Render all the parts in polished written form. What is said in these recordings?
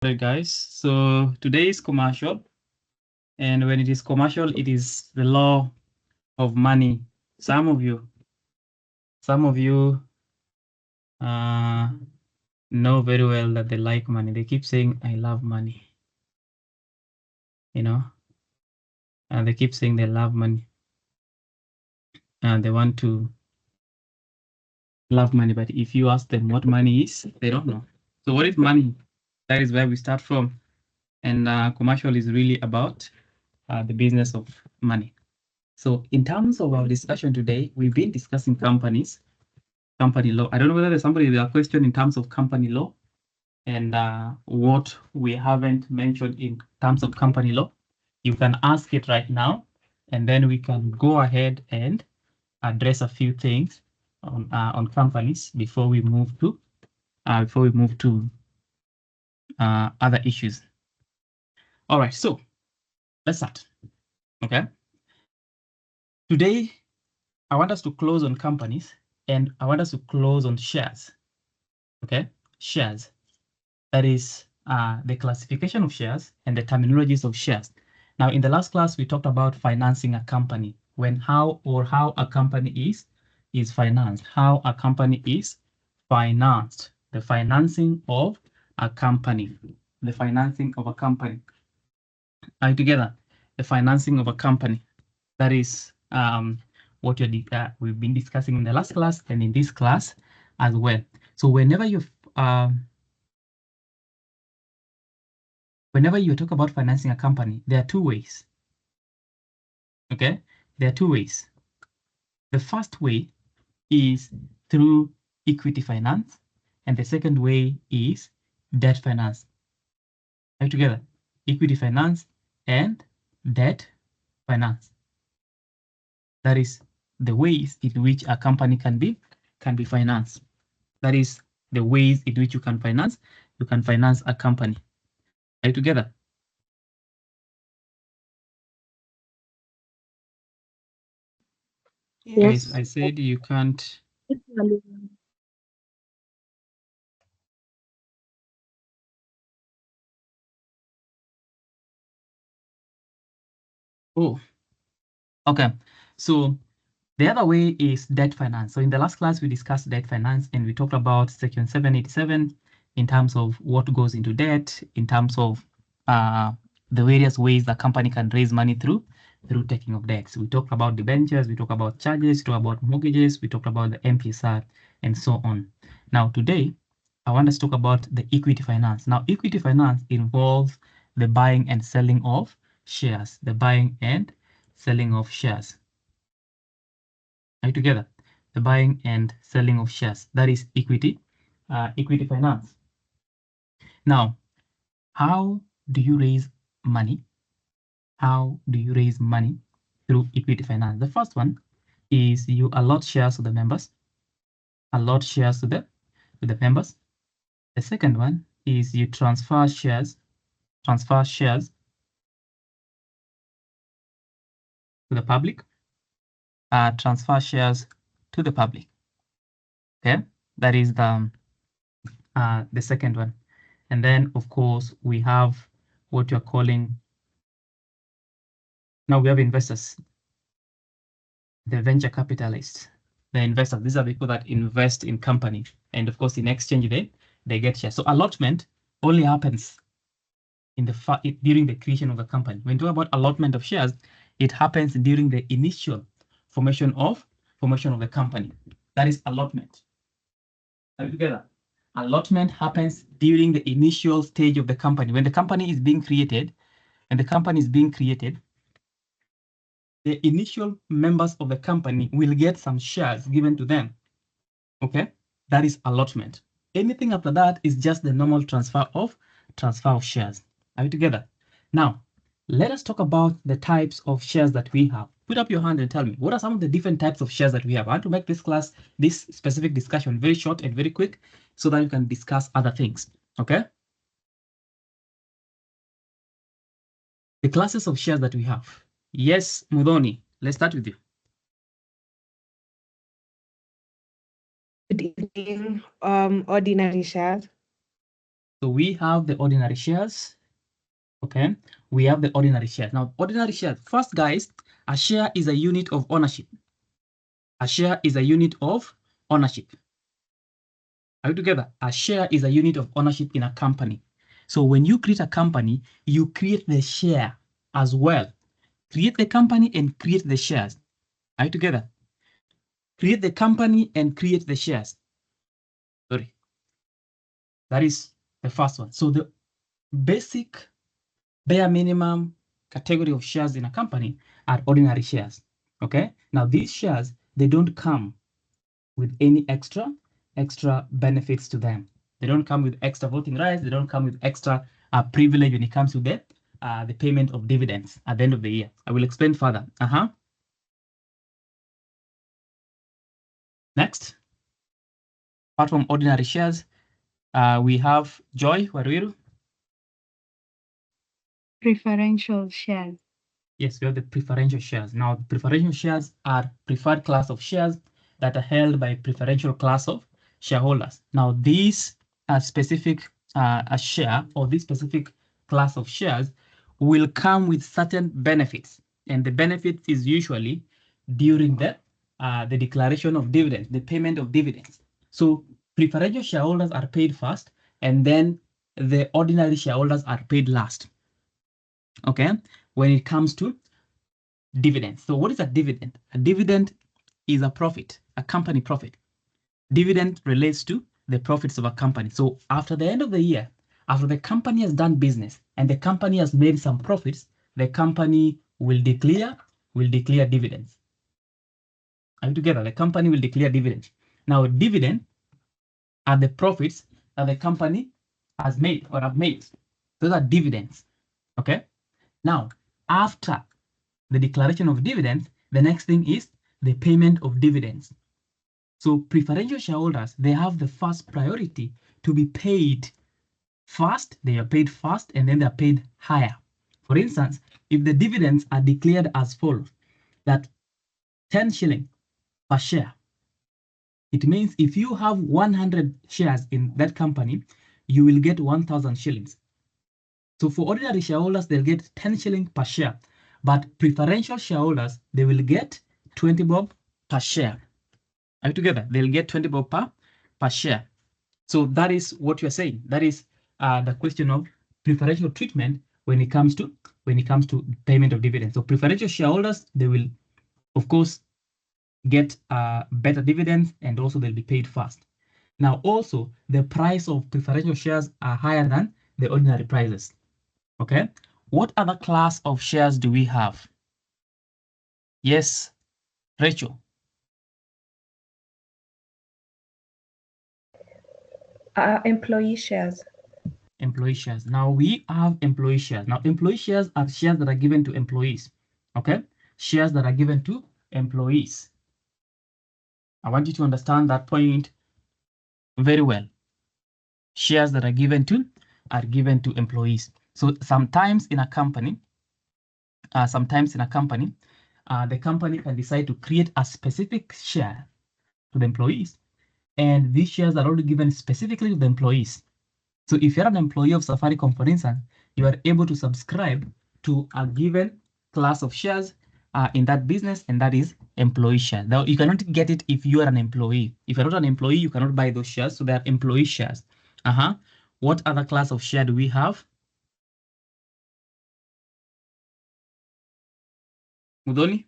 Alright, guys. So today is commercial, and when it is commercial, it is the law of money. Some of you know very well that they like money. They keep saying, "I love money," you know, and they keep saying they love money, and they want to love money. But if you ask them what money is, they don't know. So what is money? That is where we start from, and commercial is really about the business of money. So in terms of our discussion today, we've been discussing companies, company law. I don't know whether there's somebody with a question in terms of company law and what we haven't mentioned in terms of company law. You can ask it right now, and then we can go ahead and address a few things on companies before we move to other issues. All right, so let's start. Okay. Today, I want us to close on companies, and I want us to close on shares. Okay, shares. That is the classification of shares and the terminologies of shares. Now, in the last class, we talked about financing a company, how a company is financed, how a company is financed, the financing of a company, the financing of a company. Are you together? The financing of a company. That is what we've been discussing in the last class and in this class as well. So whenever you talk about financing a company, there are two ways. Okay, there are two ways. The first way is through equity finance, and the second way is debt finance. Are you together? Equity finance and debt finance. That is the ways in which a company can be financed. That is the ways in which you can finance a company. Are you together? Yes. I said you can't. Oh, okay. So the other way is debt finance. So in the last class, we discussed debt finance and we talked about Section 787 in terms of what goes into debt, in terms of the various ways the company can raise money through taking of debts. We talked about debentures, we talked about charges, we talked about mortgages, we talked about the MPSR, and so on. Now today, I want us to talk about the equity finance. Now, equity finance involves the buying and selling of shares, the buying and selling of shares. Are you together? The buying and selling of shares. That is equity finance. Now, how do you raise money? How do you raise money through equity finance? The first one is you allot shares to the members. Allot shares to the members. The second one is you transfer shares to the public. Transfer shares to the public. Okay, that is the second one. And then, of course, we have what you're calling, now we have investors, the venture capitalists, the investors. These are people that invest in companies. And of course, in exchange, they get shares. So allotment only happens during the creation of the company. When you talk about allotment of shares, it happens during the initial formation of the company. That is allotment. Are we together? Allotment happens during the initial stage of the company. When the company is being created, the initial members of the company will get some shares given to them. Okay, that is allotment. Anything after that is just the normal transfer of shares. Are we together? Now, let us talk about the types of shares that we have. Put up your hand and tell me, what are some of the different types of shares that we have? I want to make this specific discussion very short and very quick so that you can discuss other things. Okay? The classes of shares that we have. Yes, Mudoni, let's start with you. Good evening. Ordinary shares. So we have the ordinary shares. Okay, we have the ordinary shares. Now, ordinary shares. First, guys, a share is a unit of ownership. A share is a unit of ownership. Are you together? A share is a unit of ownership in a company. So when you create a company, you create the share as well. Create the company and create the shares. Are you together? Create the company and create the shares. Sorry. That is the first one. So the basic bare minimum category of shares in a company are ordinary shares. Okay. Now these shares, they don't come with any extra benefits to them. They don't come with extra voting rights. They don't come with extra privilege when it comes to the payment of dividends at the end of the year. I will explain further. Next, apart from ordinary shares, we have Joy Waruiru. Preferential shares. Yes, we have the preferential shares. Now, preferential shares are preferred class of shares that are held by preferential class of shareholders. Now, these are specific a share or this specific class of shares will come with certain benefits, and the benefit is usually during the declaration of dividends, the payment of dividends. So, preferential shareholders are paid first, and then the ordinary shareholders are paid last. Okay, when it comes to dividends. So what is a dividend? A dividend is a profit, a company profit. Dividend relates to the profits of a company. So after the end of the year, after the company has done business and the company has made some profits, the company will declare dividends. Are you together? The company will declare dividends. Now, dividend are the profits that the company has made or have made. Those are dividends. Okay. Now, after the declaration of dividends, the next thing is the payment of dividends. So preferential shareholders, they have the first priority to be paid first. They are paid first and then they are paid higher. For instance, if the dividends are declared as follows, that 10 shilling per share, it means if you have 100 shares in that company, you will get 1,000 shillings. So for ordinary shareholders, they'll get 10 shillings per share. But preferential shareholders, they will get 20 bob per share. Are you together? They'll get 20 bob per share. So that is what you're saying. That is the question of preferential treatment when it comes to payment of dividends. So preferential shareholders, they will, of course, get better dividends, and also they'll be paid fast. Now, also, the price of preferential shares are higher than the ordinary prices. Okay. What other class of shares do we have? Yes, Rachel. Employee shares. Employee shares. Now we have employee shares. Now employee shares are shares that are given to employees. Okay, shares that are given to employees. I want you to understand that point very well. Shares that are given to employees. So sometimes in a company, the company can decide to create a specific share to the employees, and these shares are only given specifically to the employees. So if you're an employee of Safaricom, for instance, you are able to subscribe to a given class of shares in that business, and that is employee shares. Now, you cannot get it if you are an employee. If you're not an employee, you cannot buy those shares. So they are employee shares. What other class of share do we have? Mudoni?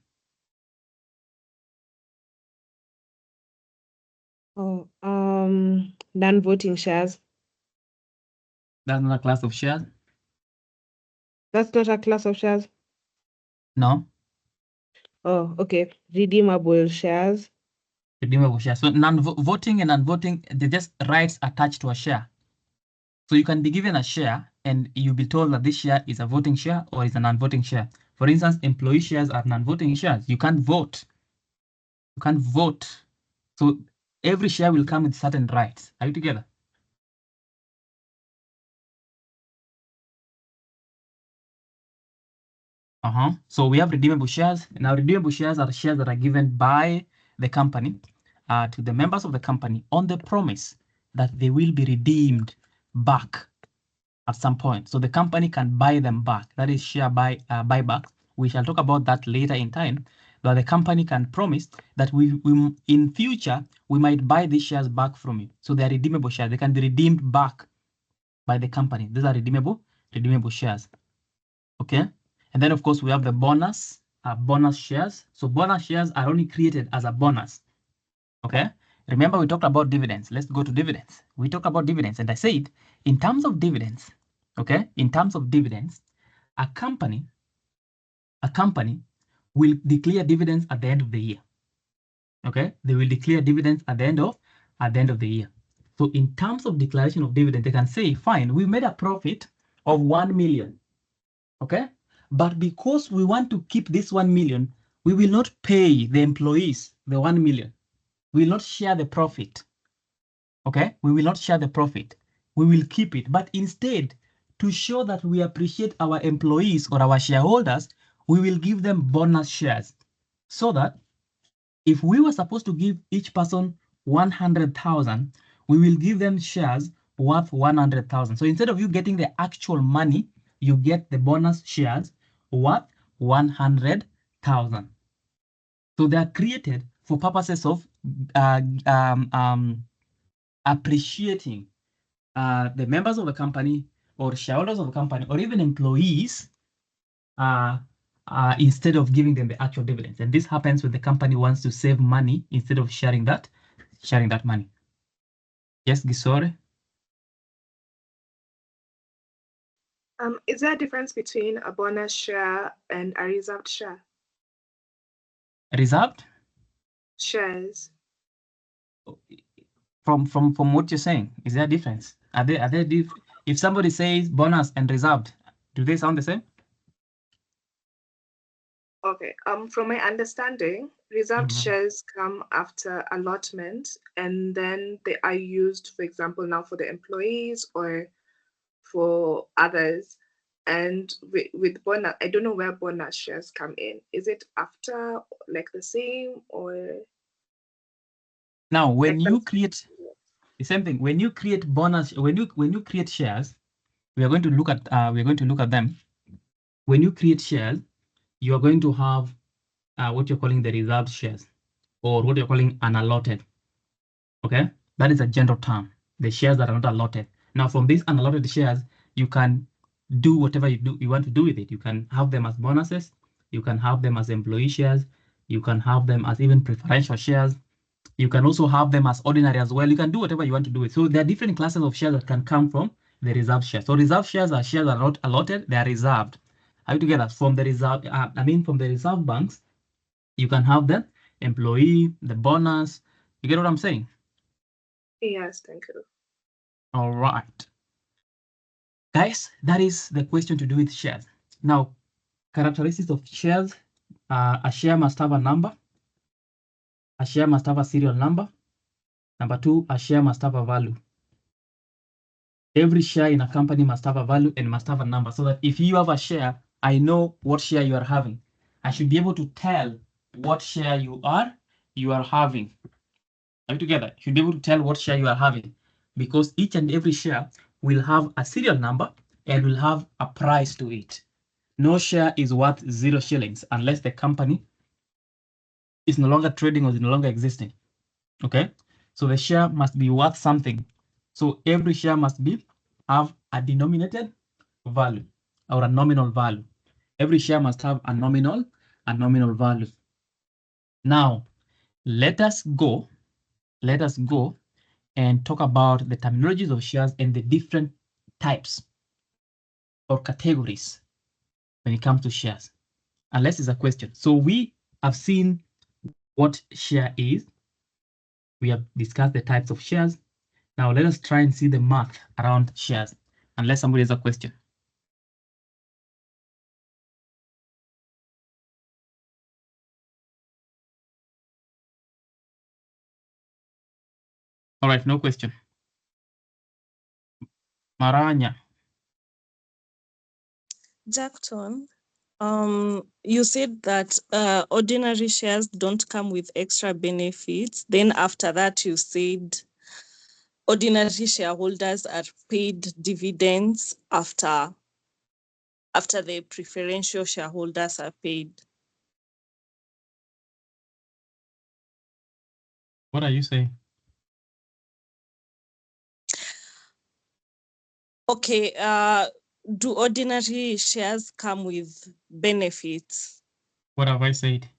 Oh, non-voting shares. That's not a class of shares. That's not a class of shares. No. Oh, okay. Redeemable shares. Redeemable shares. So non-voting and non-voting, they're just rights attached to a share. So you can be given a share and you'll be told that this share is a voting share or is a non-voting share. For instance, employee shares are non-voting shares. You can't vote. You can't vote. So every share will come with certain rights. Are you together? So we have redeemable shares. Now, redeemable shares are shares that are given by the company to the members of the company on the promise that they will be redeemed back at some point. So the company can buy them back. That is share buyback. We shall talk about that later in time. But the company can promise that we in future we might buy these shares back from you. So they are redeemable shares. They can be redeemed back by the company. These are redeemable shares. Okay. And then of course we have the bonus shares. So bonus shares are only created as a bonus. Okay. Remember we talked about dividends. Let's go to dividends. We talked about dividends and I said in terms of dividends, okay, in terms of dividends, a company will declare dividends at the end of the year. Okay, they will declare dividends at the end of the year. So in terms of declaration of dividend, they can say, fine, we made a profit of 1 million. Okay, but because we want to keep this 1 million, we will not pay the employees the 1 million. We will not share the profit. Okay, we will not share the profit. We will keep it, but instead, to show that we appreciate our employees or our shareholders, we will give them bonus shares so that if we were supposed to give each person 100,000, we will give them shares worth 100,000. So instead of you getting the actual money, you get the bonus shares worth 100,000. So they are created for purposes of appreciating the members of the company or shareholders of the company or even employees instead of giving them the actual dividends. And this happens when the company wants to save money instead of sharing that money. Yes, Gisore? Is there a difference between a bonus share and a reserved share? Reserved? Shares. From what you're saying, is there a difference? Are there if somebody says bonus and reserved, do they sound the same? Okay. From my understanding, reserved shares come after allotment, and then they are used, for example, now for the employees or for others. And with bonus, I don't know where bonus shares come in. Is it after, like the same, or? Now, when you create the same thing, when you create bonus, when you create shares, we are going to look at them. When you create shares, you are going to have what you're calling the reserved shares, or what you're calling unallotted. Okay, that is a general term. The shares that are not allotted. Now, from these unallotted shares, you can do whatever you want to do with it. You can have them as bonuses. You can have them as employee shares. You can have them as even preferential shares. You can also have them as ordinary as well. You can do whatever you want to do with. So there are different classes of shares that can come from the reserved shares. So reserved shares are shares that are not allotted. They are reserved. Are you together? From the reserve, from the reserve banks, you can have the employee, the bonus. You get what I'm saying? Yes, thank you. All right. Guys, that is the question to do with shares. Now, characteristics of shares. A share must have a number. A share must have a serial number. Number two, a share must have a value. Every share in a company must have a value and must have a number so that if you have a share, I know what share you are having. I should be able to tell what share you are having. Are you together? You should be able to tell what share you are having because each and every share will have a serial number and will have a price to it. No share is worth 0 shillings unless the company is no longer trading or is no longer existing. Okay, so the share must be worth something. So every share must have a denominated value or a nominal value. Every share must have a nominal value. Now, let us go and talk about the terminologies of shares and the different types or categories when it comes to shares. Unless it's a question. So we have seen what share is. We have discussed the types of shares. Now let us try and see the math around shares, unless somebody has a question. All right, no question. Maranya. Jacktone, you said that ordinary shares don't come with extra benefits. Then after that, you said ordinary shareholders are paid dividends after the preferential shareholders are paid. What are you saying? Okay, do ordinary shares come with benefits? What have I said?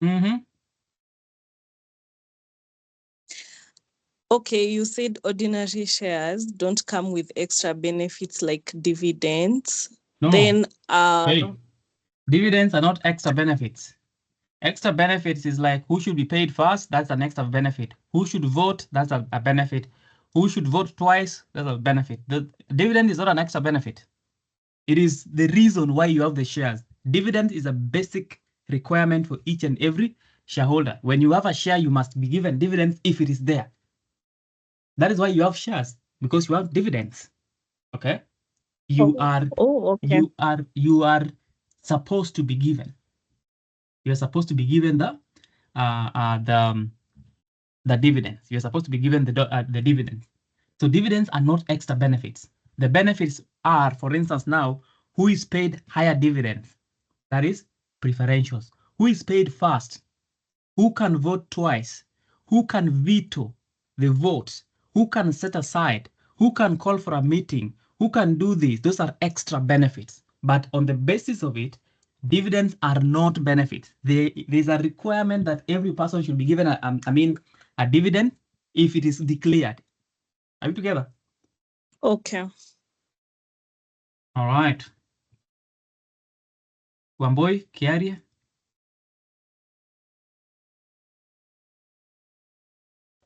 Mm-hmm. Okay, you said ordinary shares don't come with extra benefits like dividends. No. Then Hey, dividends are not extra benefits. Extra benefits is like who should be paid first, that's an extra benefit. Who should vote, that's a benefit. Who should vote twice, that's a benefit. The dividend is not an extra benefit. It is the reason why you have the shares. Dividend is a basic requirement for each and every shareholder. When you have a share, you must be given dividends if it is there. That is why you have shares, because you have dividends. Okay? You are supposed to be given. You're supposed to be given the dividends. You're supposed to be given the dividends. So dividends are not extra benefits. The benefits are, for instance, now, who is paid higher dividends? That is preferentials. Who is paid first? Who can vote twice? Who can veto the votes? Who can set aside? Who can call for a meeting? Who can do this? Those are extra benefits. But on the basis of it, dividends are not benefits. There's a requirement that every person should be given a dividend if it is declared. Are we together? Okay. All right. Wamboi, Kiaria?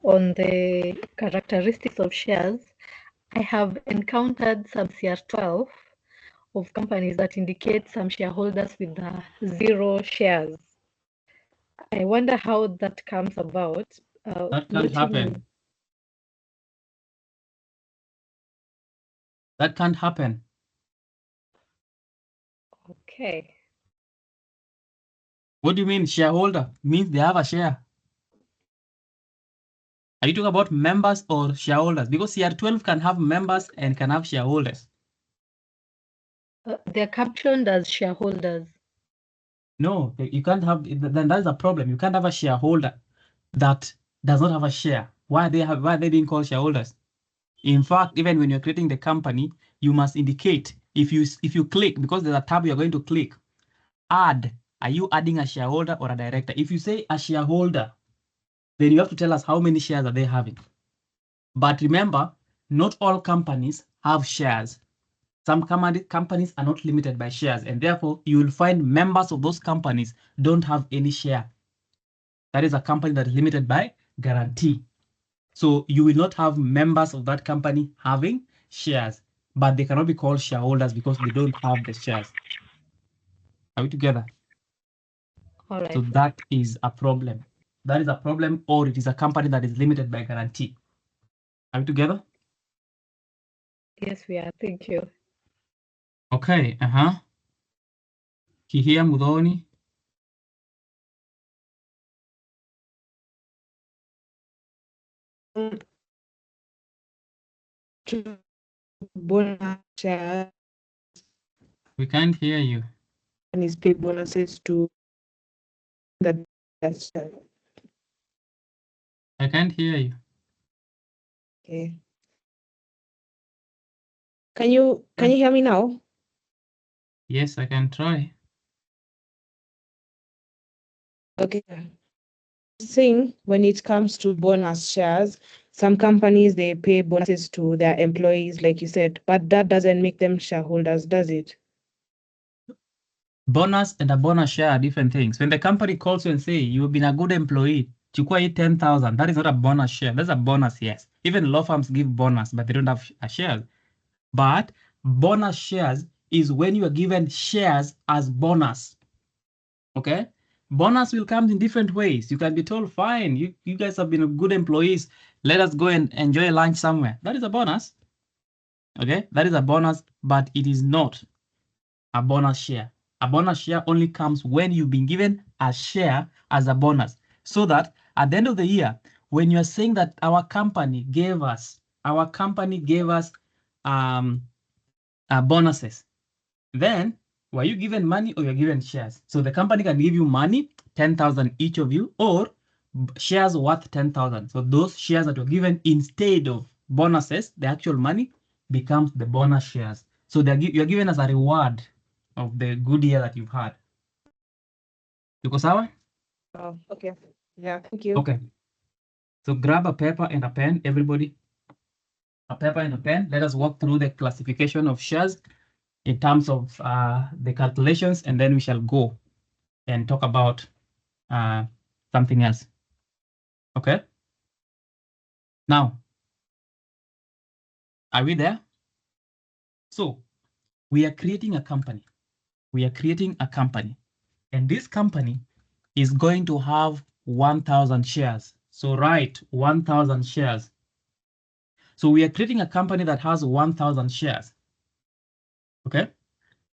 On the characteristics of shares, I have encountered some CR12 of companies that indicate some shareholders with 0 shares. I wonder how that comes about. That can't happen. That can't happen. Okay. What do you mean shareholder? Means they have a share. Are you talking about members or shareholders? Because CR12 can have members and can have shareholders. They're captioned as shareholders. No, you can't have, then that's a problem. You can't have a shareholder that does not have a share. Why are they being called shareholders? In fact, even when you're creating the company, you must indicate if you click, because there's a tab you're going to click, add. Are you adding a shareholder or a director? If you say a shareholder, then you have to tell us how many shares are they having. But remember, not all companies have shares. Some companies are not limited by shares, and therefore you will find members of those companies don't have any share. That is a company that is limited by guarantee. So you will not have members of that company having shares, but they cannot be called shareholders because they don't have the shares. Are we together? All right. So that is a problem. That is a problem, or it is a company that is limited by guarantee. Are we together? Yes, we are. Thank you. Okay. Kihia Mudhoni. To bonus shares We can't hear you. and is paid bonuses to the share. I can't hear you. Okay. Can you hear me now? Yes, I can try. Okay. Saying when it comes to bonus shares, some companies they pay bonuses to their employees, like you said, but that doesn't make them shareholders, does it? Bonus and a bonus share are different things. When the company calls you and say you've been a good employee, chukua hii 10,000, that is not a bonus share. That's a bonus, yes. Even law firms give bonus, but they don't have a share. But bonus shares is when you are given shares as bonus. Okay? Bonus will come in different ways. You can be told, fine, you guys have been good employees. Let us go and enjoy lunch somewhere. That is a bonus. Okay, that is a bonus, but it is not a bonus share. A bonus share only comes when you've been given a share as a bonus. So that at the end of the year, when you're saying that our company gave us bonuses, then were you given money or you're given shares? So the company can give you money, 10,000 each of you, or shares worth 10,000. So those shares that were given instead of bonuses, the actual money becomes the bonus shares. So you're given as a reward of the good year that you've had. Tuko sawa? Oh, okay. Yeah, thank you. Okay. So grab a paper and a pen, everybody. A paper and a pen. Let us walk through the classification of shares in terms of the calculations, and then we shall go and talk about something else. Okay. Now, are we there? So we are creating a company. We are creating a company, and this company is going to have 1,000 shares. So write 1,000 shares. So we are creating a company that has 1,000 shares. Okay.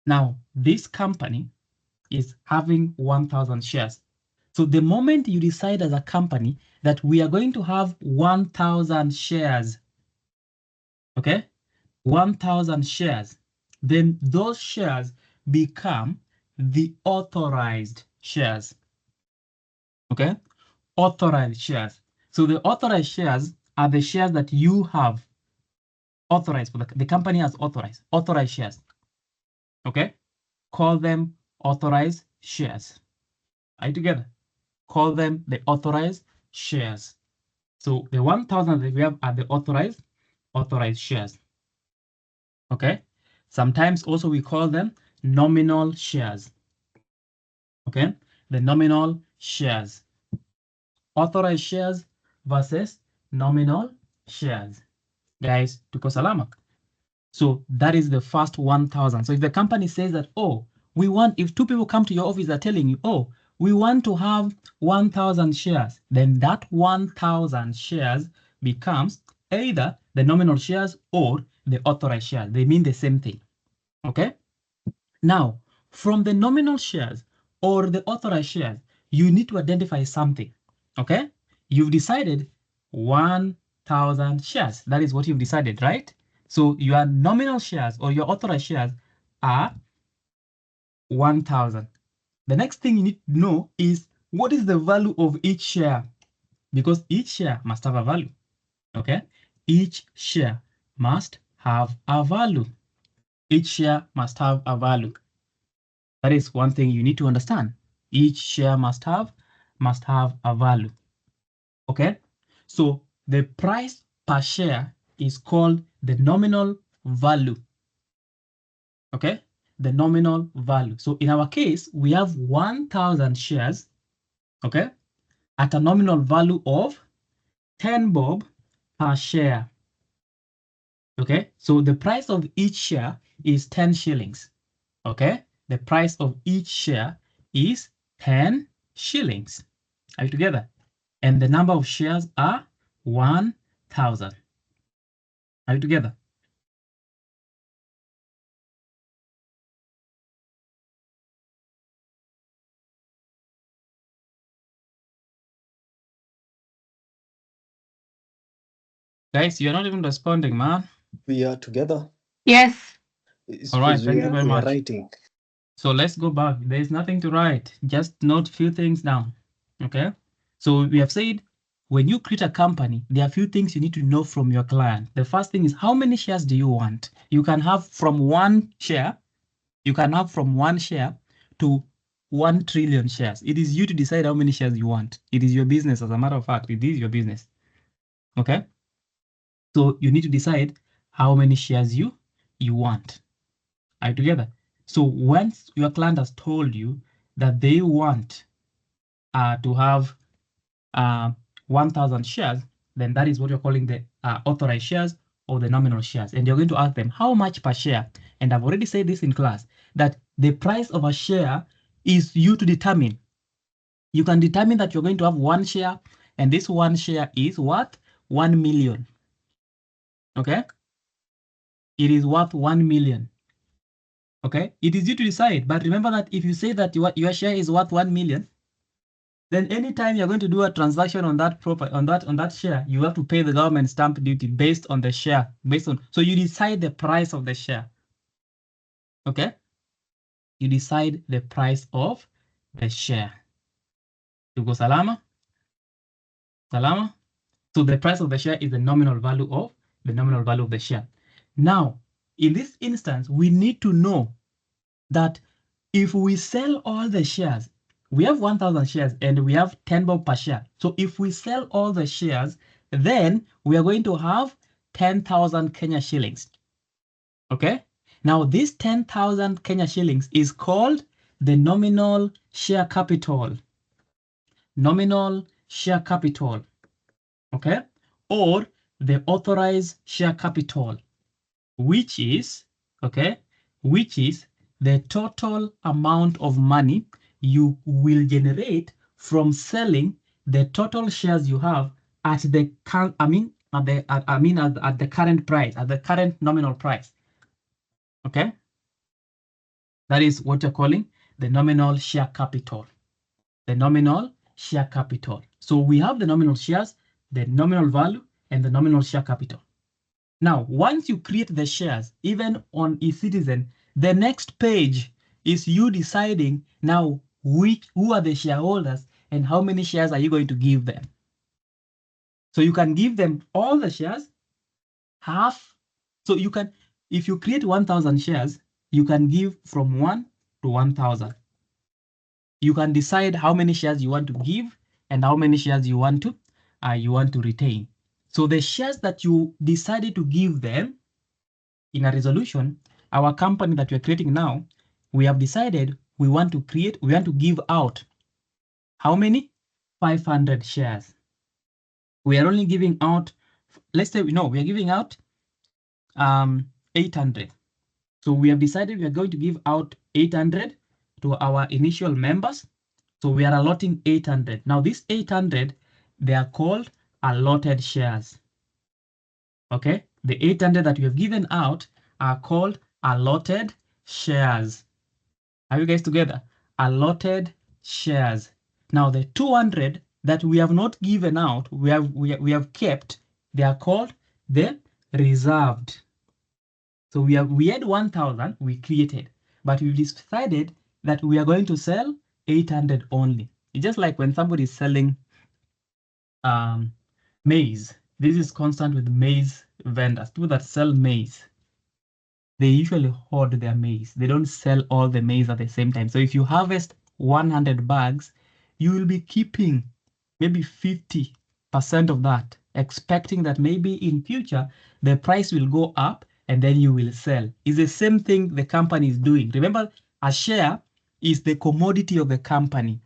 Now this company is having 1,000 shares. So the moment you decide as a company that we are going to have 1,000 shares, okay, 1,000 shares, then those shares become the authorized shares. Okay, authorized shares. So the authorized shares are the shares that you have authorized for the company has authorized shares. Okay, call them authorized shares. Are you together? Call them the authorized shares. So the 1,000 that we have are the authorized shares. Okay. Sometimes also we call them nominal shares. Okay. The nominal shares. Authorized shares versus nominal shares. Guys, tuko salama. So that is the first 1,000. So if the company says that, oh, if two people come to your office, are telling you, oh, we want to have 1,000 shares, then that 1,000 shares becomes either the nominal shares or the authorized shares. They mean the same thing. Okay. Now, from the nominal shares or the authorized shares, you need to identify something. Okay. You've decided 1,000 shares. That is what you've decided, right? So your nominal shares or your authorized shares are 1,000. The next thing you need to know is what is the value of each share? Because each share must have a value. Okay. Each share must have a value. Each share must have a value. That is one thing you need to understand. Each share must have a value. Okay. So the price per share is called the nominal value. Okay. The nominal value. So in our case, we have 1,000 shares. Okay. At a nominal value of 10 bob per share. Okay. So the price of each share is 10 shillings. Okay. The price of each share is 10 shillings. Are you together? And the number of shares are 1,000. Are you together? Guys, you're not even responding, man. We are together. Yes. All right, thank you Yeah. very We are much. writing. So let's go back. There is nothing to write. Just note a few things down. Okay. So we have said when you create a company, there are a few things you need to know from your client. The first thing is how many shares do you want? You can have from one share. You can have from one share to 1 trillion shares. It is you to decide how many shares you want. It is your business. As a matter of fact, it is your business. Okay. So you need to decide how many shares you want. Are you together? So once your client has told you that they want to have 1,000 shares, then that is what you're calling the authorized shares or the nominal shares. And you're going to ask them how much per share. And I've already said this in class that the price of a share is you to determine. You can determine that you're going to have one share, and this one share is what? 1 million. Okay. it is worth 1 million. Okay, it is you to decide. But remember that if you say that your share is worth 1 million, then anytime you're going to do a transaction on that share, you have to pay the government stamp duty based on the share, so you decide the price of the share. Okay, you decide the price of the share. Tuko salama? Salama? So the price of the share is the nominal value of the share. Now, in this instance, we need to know that if we sell all the shares, we have 1,000 shares and we have 10 bob per share. So if we sell all the shares, then we are going to have 10,000 Kenya shillings. Okay? Now this 10,000 Kenya shillings is called the nominal share capital. Nominal share capital. Okay? Or the authorized share capital, which is, okay, which is the total amount of money you will generate from selling the total shares you have at the current price, at the current nominal price. Okay, that is what you're calling the nominal share capital. The nominal share capital. So we have the nominal shares, the nominal value, and the nominal share capital. Now, once you create the shares, even on eCitizen, the next page is you deciding now who are the shareholders and how many shares are you going to give them. So you can give them all the shares, half. So you can, if you create 1,000 shares, you can give from 1 to 1,000. You can decide how many shares you want to give and how many shares you want to retain. So the shares that you decided to give them in a resolution, our company that we're creating now, we have decided we want to give out how many? 500 shares. We are only giving out, let's say, we are giving out 800. So we have decided we are going to give out 800 to our initial members. So we are allotting 800. Now these 800, they are called allotted shares. Okay, the 800 that we have given out are called allotted shares. Are you guys together? Allotted shares. Now the 200 that we have not given out, we have kept, they are called the reserved. So we had 1,000 we created, but we decided that we are going to sell 800 only. It's just like when somebody is selling maize. This is constant with maize vendors, people that sell maize. They usually hoard their maize. They don't sell all the maize at the same time. So if you harvest 100 bags, you will be keeping maybe 50% of that, expecting that maybe in future the price will go up and then you will sell. It's the same thing the company is doing. Remember, a share is the commodity of the company.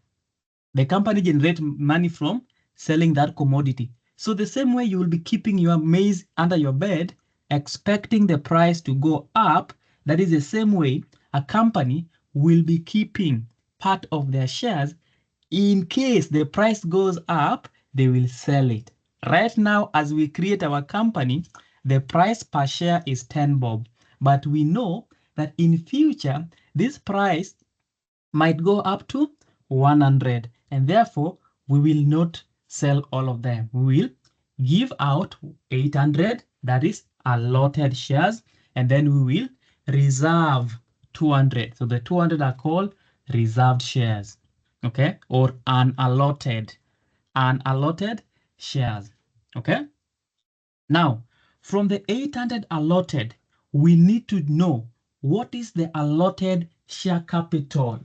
The company generates money from selling that commodity. So the same way you will be keeping your maize under your bed, expecting the price to go up, that is the same way a company will be keeping part of their shares in case the price goes up, they will sell it. Right now, as we create our company, the price per share is 10 bob. But we know that in future, this price might go up to 100, and therefore we will not sell all of them. We will give out 800, that is allotted shares, and then we will reserve 200. So the 200 are called reserved shares, okay, or unallotted shares, okay. Now, from the 800 allotted, we need to know what is the allotted share capital.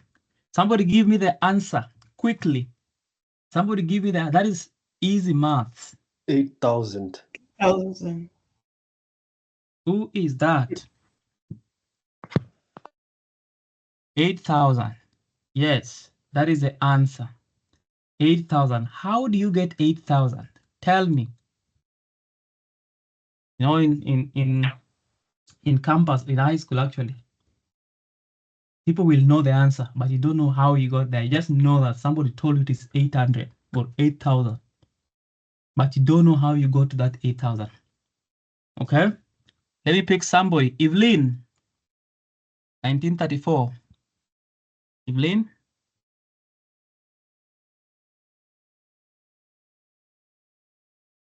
Somebody give me the answer quickly. Somebody give me that. That is easy maths. 8,000. 1,000. Who is that? 8,000. Yes, that is the answer. 8,000. How do you get 8,000? Tell me. You know, in campus, in high school, actually, people will know the answer, but you don't know how you got there. You just know that somebody told you it is 800 or 8,000, but you don't know how you got to that 8,000. Okay, Let me pick somebody. Evelyn, 1934. Evelyn?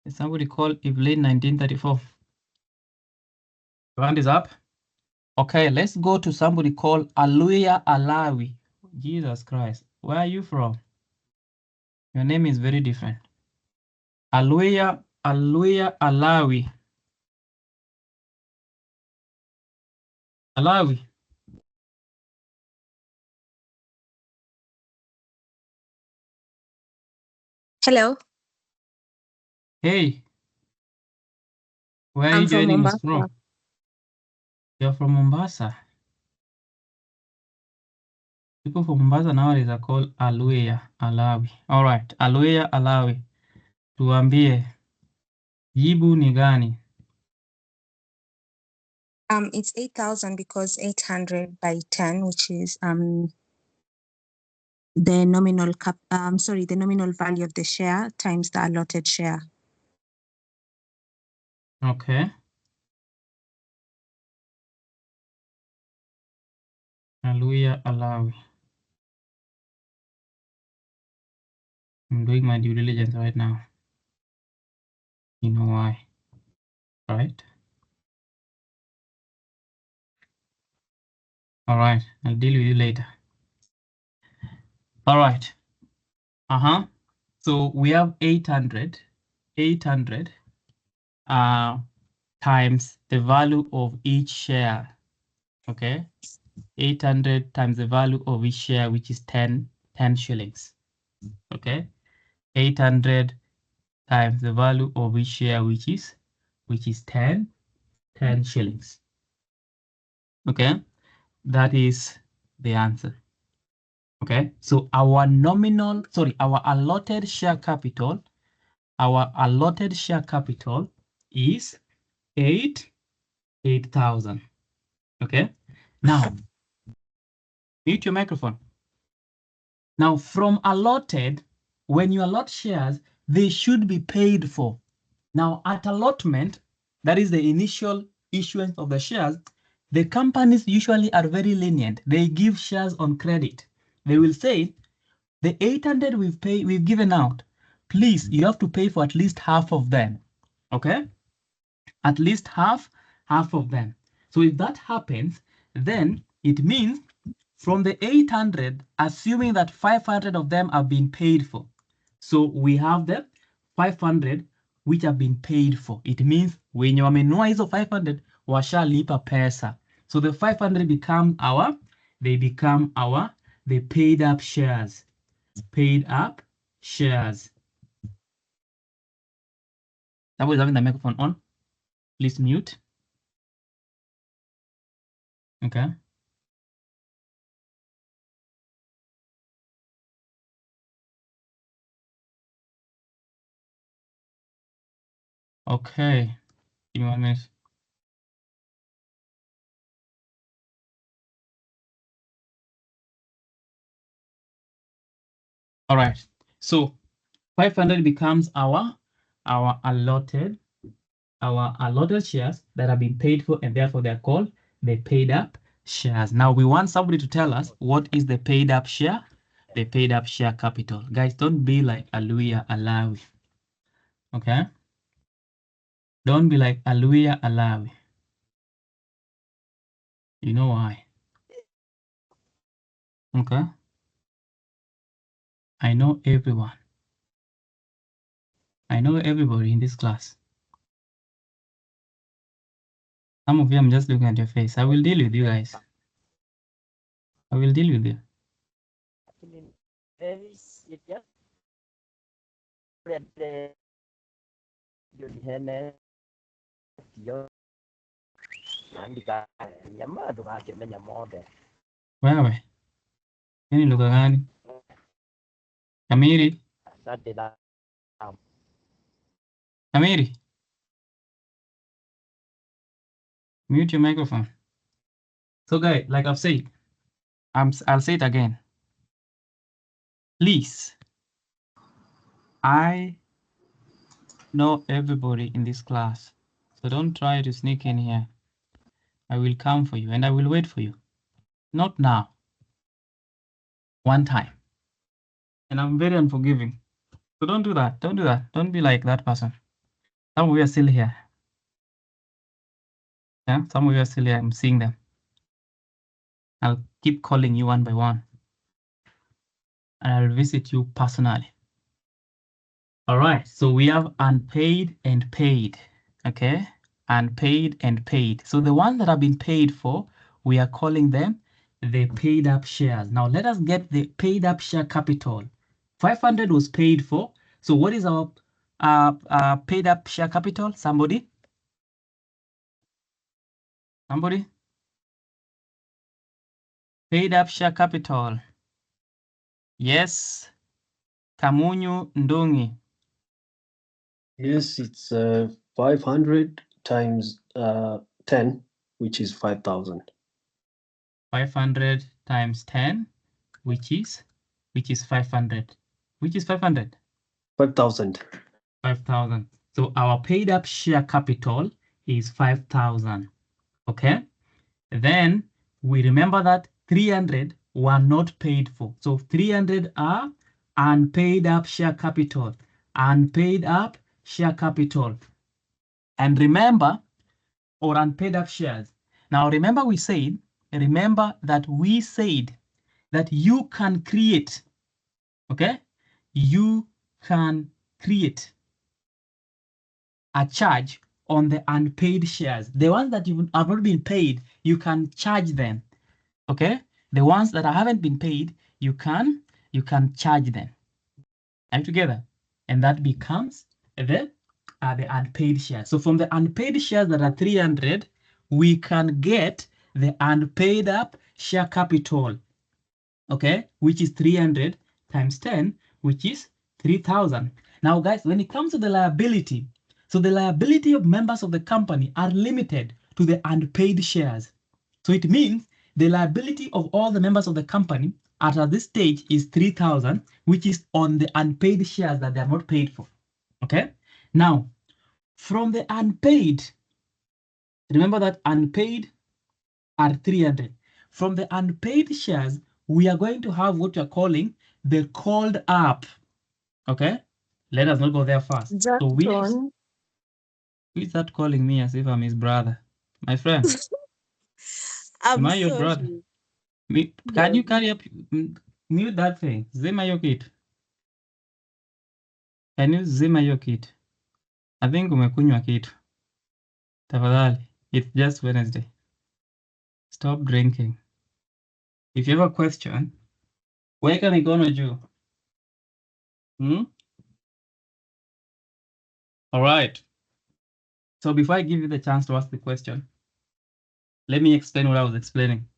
Is somebody called Evelyn 1934? Your hand is up. Okay, let's go to somebody called Aluya Alawi. Jesus Christ, where are you from? Your name is very different. Aluya Alawi. Alawi. Hello. Hey, where are I'm you from joining us Mombasa. from? You're from Mombasa. People from Mombasa nowadays are called Aluya Alawi. All right, Aluya Alawi. Tuambie, jibu ni gani? It's 8,000 because 800 by 10, which is the nominal the nominal value of the share times the allotted share. Okay. Aluya Alawi. I'm doing my due diligence right now. You know why, right? All right, I'll deal with you later. All right. So we have 800 times the value of each share. Okay. 800 times the value of each share, which is 10 shillings. Okay. 800 times the value of each share, which is 10 shillings. Okay. That is the answer. Okay. So our allotted share capital, is 8,000. Okay. Now, mute your microphone. Now, from allotted, when you allot shares, they should be paid for. Now, at allotment, that is the initial issuance of the shares, the companies usually are very lenient. They give shares on credit. They will say, the 800 we've given out, please, you have to pay for at least half of them. Okay? At least half of them. So if that happens, then it means from the 800, assuming that 500 of them have been paid for. So we have the 500 which have been paid for. It means when you wamenunua hizo 500 washalipa pesa. So the 500 become the paid up shares. Paid up shares. Somebody's having the microphone on. Please mute. Okay. Okay. Give me 1 minute. All right. So 500 becomes our allotted shares that have been paid for, and therefore they're called the paid up shares. Now we want somebody to tell us what is the paid up share, the paid up share capital. Guys, don't be like Aluya Alawi. Okay? Don't be like Aluya Alawi. You know why? Okay? I know everyone. I know everybody in this class. Some of you, I'm just looking at your face. I will deal with you guys. I will deal with you. Wewe, hii ni lugha gani? Kamiri? Kamiri? Mute your microphone. So guys, like I've said, I'll say it again. Please, I know everybody in this class, so don't try to sneak in here. I will come for you and I will wait for you. Not now. One time. And I'm very unforgiving. So don't do that. Don't do that. Don't be like that person. Some of you are still here. Yeah, some of you are still here. I'm seeing them. I'll keep calling you one by one. And I'll visit you personally. All right, so we have unpaid and paid. Okay, unpaid and paid. So the ones that have been paid for, we are calling them the paid up shares. Now let us get the paid up share capital. 500 was paid for. So what is our paid up share capital? Somebody? Somebody? Paid up share capital. Yes. Kamunyu Ndungi. Yes, it's 500 times 10, which is 5,000. 500 times 10, which is 500. Which is 500? 5,000. 5,000. So our paid up share capital is 5,000. Okay. Then we remember that 300 were not paid for. So 300 are unpaid up share capital. Unpaid up share capital. And remember, or unpaid up shares. Now remember we said that you can create, okay? You can create a charge on the unpaid shares. The ones that you have not been paid, you can charge them, okay? The ones that haven't been paid, you can charge them. Are you together? And that becomes the unpaid shares. So from the unpaid shares that are 300, we can get the unpaid up share capital, okay, which is 300 times 10, which is 3,000. Now, guys, when it comes to the liability, so the liability of members of the company are limited to the unpaid shares. So it means the liability of all the members of the company at this stage is 3,000, which is on the unpaid shares that they are not paid for. Okay. Now, from the unpaid, remember that unpaid are 300. From the unpaid shares, we are going to have what you're calling the called up. Okay. Let us not go there first. So Jacktone. who is that calling me as if I'm his brother? My friend, I'm am I your sorry. brother? Can you carry up, mute that thing? Zima your kit. Can you zima your kit? I think umekunywa kitu. Tafadhali, it's just Wednesday. Stop drinking. If you have a question, weka mikono juu. All right. So before I give you the chance to ask the question, let me explain what I was explaining.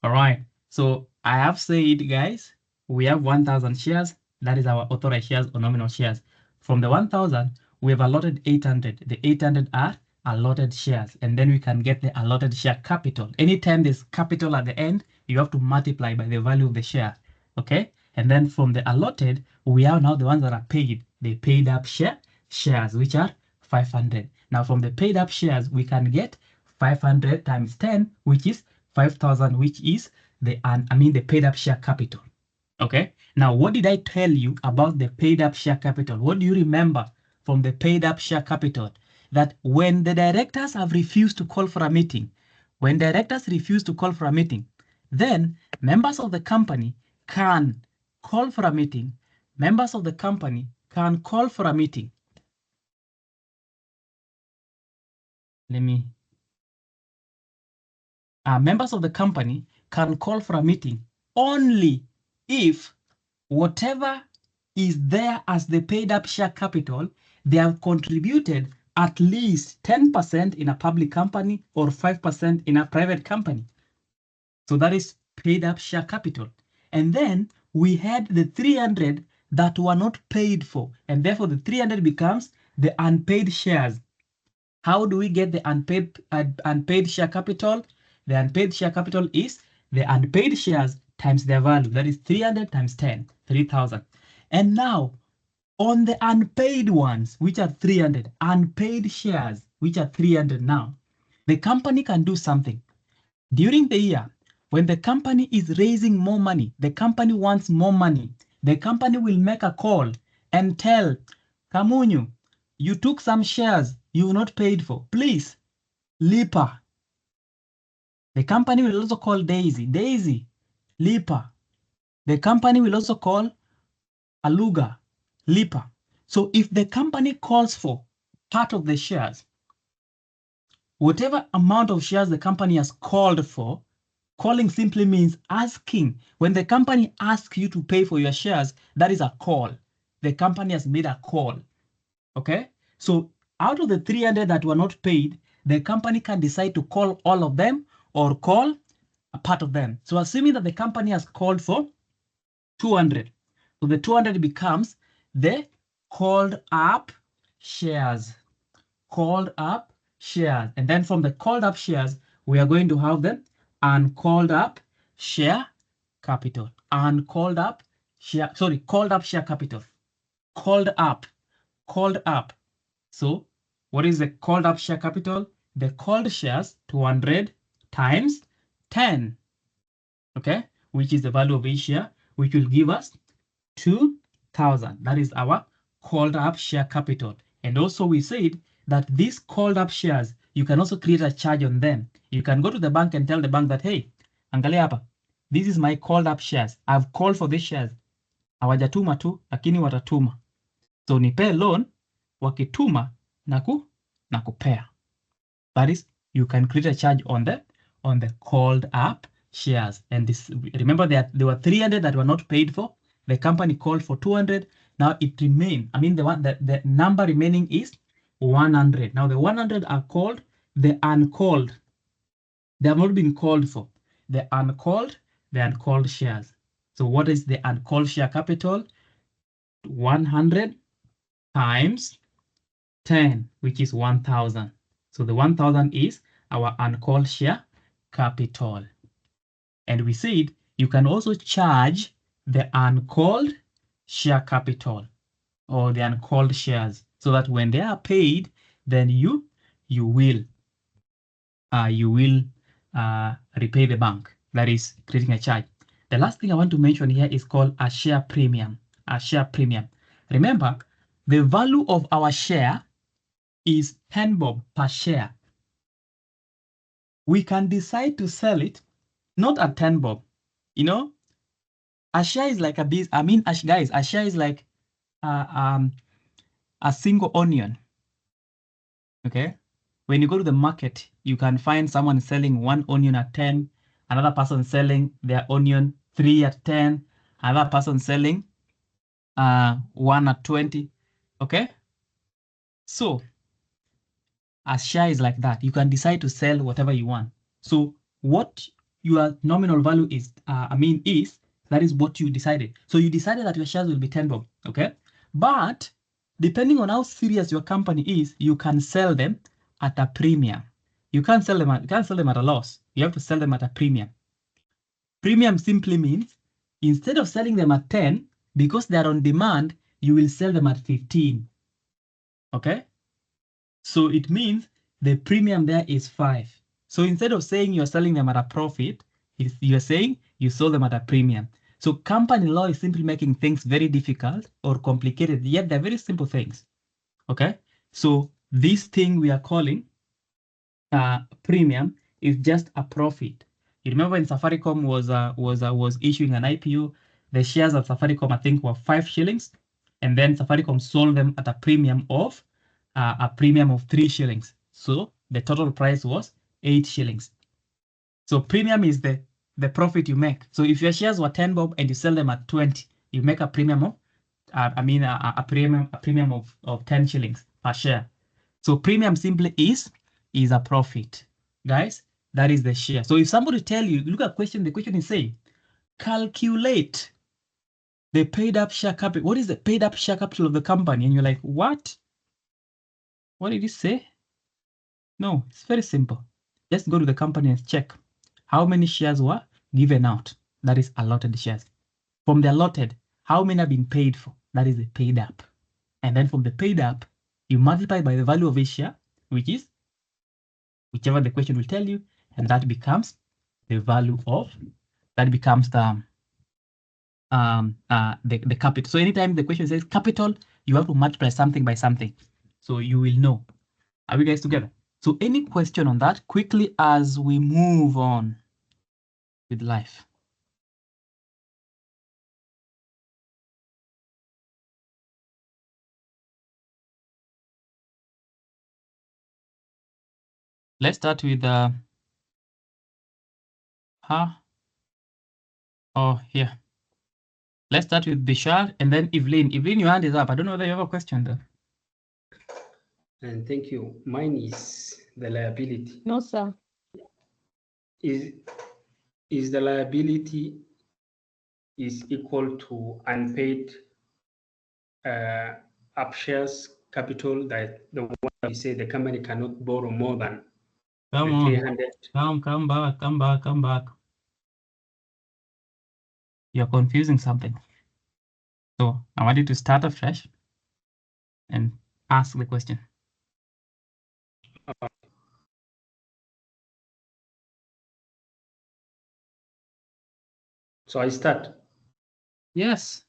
All right. So I have said, guys, we have 1,000 shares. That is our authorized shares or nominal shares. From the 1,000, we have allotted 800. The 800 are allotted shares. And then we can get the allotted share capital. Anytime there's capital at the end, you have to multiply by the value of the share. Okay. And then from the allotted, we are now the ones that are paid. They paid up shares, which are 500. Now from the paid up shares, we can get 500 times 10, which is 5,000, which is the paid up share capital. Okay. Now, what did I tell you about the paid up share capital? What do you remember from the paid up share capital? That when the directors have refused to call for a meeting, then members of the company can call for a meeting. Members of the company can call for a meeting. Members of the company can call for a meeting only if whatever is there as the paid up share capital, they have contributed at least 10% in a public company or 5% in a private company. So that is paid up share capital. And then we had the 300 that were not paid for, and therefore the 300 becomes the unpaid shares. How do we get the unpaid share capital? The unpaid share capital is the unpaid shares times their value. That is 300 times 10, 3,000. And now, on the unpaid ones, which are 300, unpaid shares, which are 300 now, The company can do something. During the year, when the company is raising more money, the company wants more money, the company will make a call and tell Kamunyu, you took some shares you've not paid for. Please, Lipa. The company will also call Daisy. Daisy, Lipa. The company will also call Aluga, Lipa. So if the company calls for part of the shares, whatever amount of shares the company has called for, calling simply means asking. When the company asks you to pay for your shares, that is a call. The company has made a call. Okay? So out of the 300 that were not paid, the company can decide to call all of them or call a part of them. So assuming that the company has called for 200, so the 200 becomes the called up shares. Called up shares. And then from the called up shares, we are going to have the uncalled up share capital. Uncalled up share, sorry, called up share capital. Called up. So what is the called up share capital? The called shares 200 times 10. Okay, which is the value of each share, which will give us 2,000. That is our called up share capital. And also we said that these called up shares, you can also create a charge on them. You can go to the bank and tell the bank that, hey, angalia hapa, this is my called up shares. I've called for these shares. Hawajatuma tu, lakini watatuma. So nipe loan, wakituma na kupea. That is, you can create a charge on the called up shares. And this, remember that there were 300 that were not paid for. The company called for 200. Now it remained. I mean, the number remaining is 100. Now the 100 are called the uncalled. They have not been called for. The uncalled shares. So what is the uncalled share capital? 100 times 10, which is 1,000. So the 1,000 is our uncalled share capital. And we said you can also charge the uncalled share capital or the uncalled shares so that when they are paid, then you will repay the bank. That is creating a charge. The last thing I want to mention here is called a share premium. A share premium. Remember, the value of our share is 10 bob per share. We can decide to sell it not at 10 bob. You know, a share is like a business. I mean, guys, a share is like a single onion. Okay, when you go to the market, you can find someone selling one onion at 10, another person selling their onion 3 at 10, another person selling 1 at 20. Okay, so a share is like that. You can decide to sell whatever you want. So what your nominal value is, that is what you decided. So you decided that your shares will be 10 bob. Okay, but depending on how serious your company is, you can sell them at a premium. You can't sell them at a loss. You have to sell them at a premium. Premium simply means instead of selling them at 10, because they are on demand, you will sell them at 15. Okay? So it means the premium there is 5. So instead of saying you're selling them at a profit, you're saying you sold them at a premium. So company law is simply making things very difficult or complicated, yet they're very simple things. Okay? So this thing we are calling premium is just a profit. You remember when Safaricom was issuing an IPO, the shares of Safaricom I think were 5 shillings, and then Safaricom sold them at a premium of 3 shillings. So the total price was 8 shillings. So premium is the profit you make. So if your shares were 10 bob and you sell them at 20, you make a premium of a premium of 10 shillings per share. So premium simply is a profit. Guys, that is the share. So if somebody tell you, look at question, the question is saying, calculate the paid up share capital. What is the paid up share capital of the company? And you're like, what? What did he say? No, it's very simple. Just go to the company and check how many shares were given out. That is allotted shares. From the allotted, how many have been paid for? That is the paid up. And then from the paid up, you multiply by the value of each share, which is whichever the question will tell you, and that becomes the value of, that becomes the capital. So anytime the question says capital, you have to multiply something by something. So you will know. Are we guys together? So any question on that quickly as we move on with life? Let's start with here. Let's start with Bishar and then Evelyn. Evelyn, your hand is up. I don't know whether you have a question though. And thank you. Mine is the liability. No, sir. Is the liability is equal to unpaid up shares capital, that the one you say the company cannot borrow more than Come on. 300. Come back. You're confusing something. So I want you to start afresh and ask the question. So I start. Yes.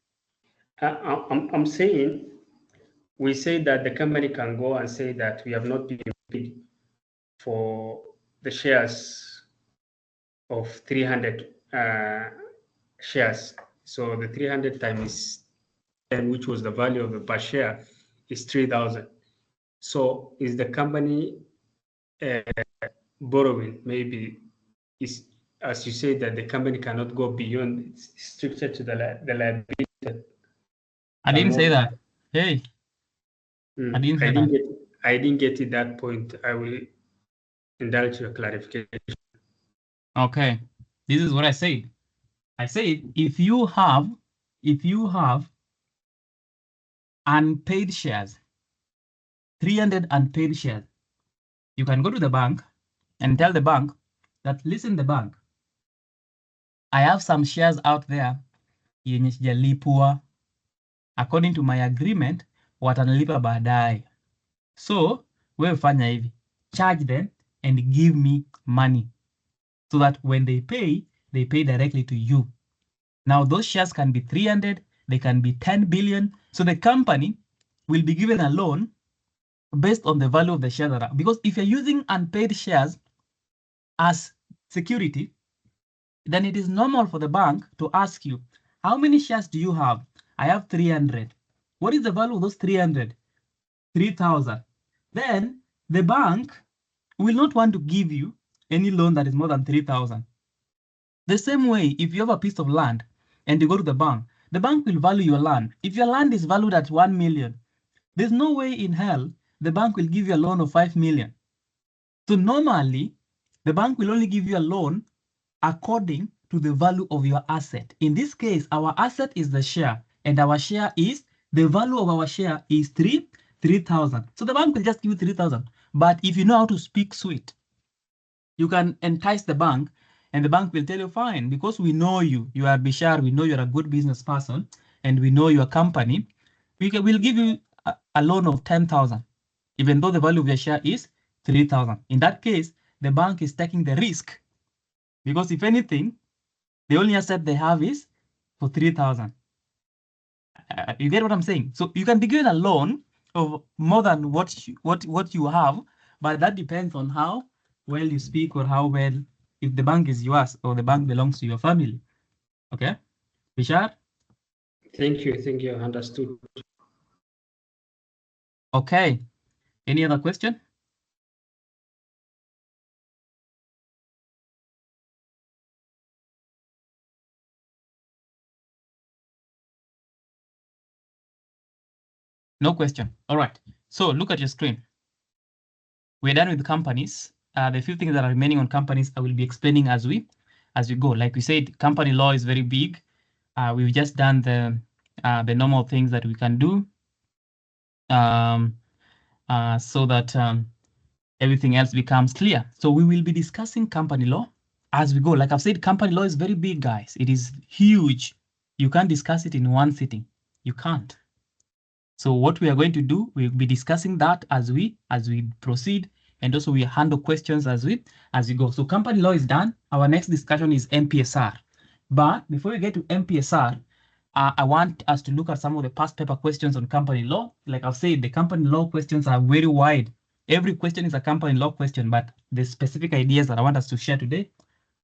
I'm saying, we say that the company can go and say that we have not been paid for the shares of 300 shares. So the 300 times 10, which was the value of the per share, is 3,000. So is the company borrowing? Maybe is, as you say, that the company cannot go beyond, it's stricter to the liability. I didn't say that. Hey. I didn't say that. I didn't get to that point. I will indulge your clarification. Okay. This is what I said. I said if you have unpaid shares, 300 unpaid shares, you can go to the bank and tell the bank that, listen, the bank, I have some shares out there yenye sijalipwa. According to my agreement, watanilipa baadaye. So, wewe fanya hivi, charge them and give me money so that when they pay directly to you. Now, those shares can be 300, they can be 10 billion. So the company will be given a loan based on the value of the share that are, because if you're using unpaid shares as security, then it is normal for the bank to ask you, how many shares do you have? I have 300. What is the value of those 300? 3,000. Then the bank will not want to give you any loan that is more than 3,000. The same way, if you have a piece of land and you go to the bank will value your land. If your land is valued at 1 million, there's no way in hell the bank will give you a loan of 5 million. So normally, the bank will only give you a loan according to the value of your asset. In this case, our asset is the share, and our share is, the value of our share is 3,000. So the bank will just give you 3,000. But if you know how to speak sweet, you can entice the bank, and the bank will tell you, fine, because we know you, you are Bishar, we know you're a good business person, and we know your company, we'll give you a loan of 10,000, even though the value of your share is 3,000. In that case, the bank is taking the risk, because if anything, the only asset they have is for 3,000. You get what I'm saying? So you can be given a loan of more than what you have, but that depends on how well you speak, or how well, if the bank is yours or the bank belongs to your family. Okay, Bishar? Thank you, understood. Okay, any other question? No question. All right, so look at your screen. We're done with companies. The few things that are remaining on companies, I will be explaining as we go. Like we said, company law is very big. We've just done the normal things that we can do, so that everything else becomes clear. So we will be discussing company law as we go. Like I've said, company law is very big, guys. It is huge. You can't discuss it in one sitting. You can't. So what we are going to do, we'll be discussing that as we proceed, and also we handle questions as we go. So company law is done. Our next discussion is MPSR. But before we get to MPSR, I want us to look at some of the past paper questions on company law. Like I've said, the company law questions are very wide. Every question is a company law question, but the specific ideas that I want us to share today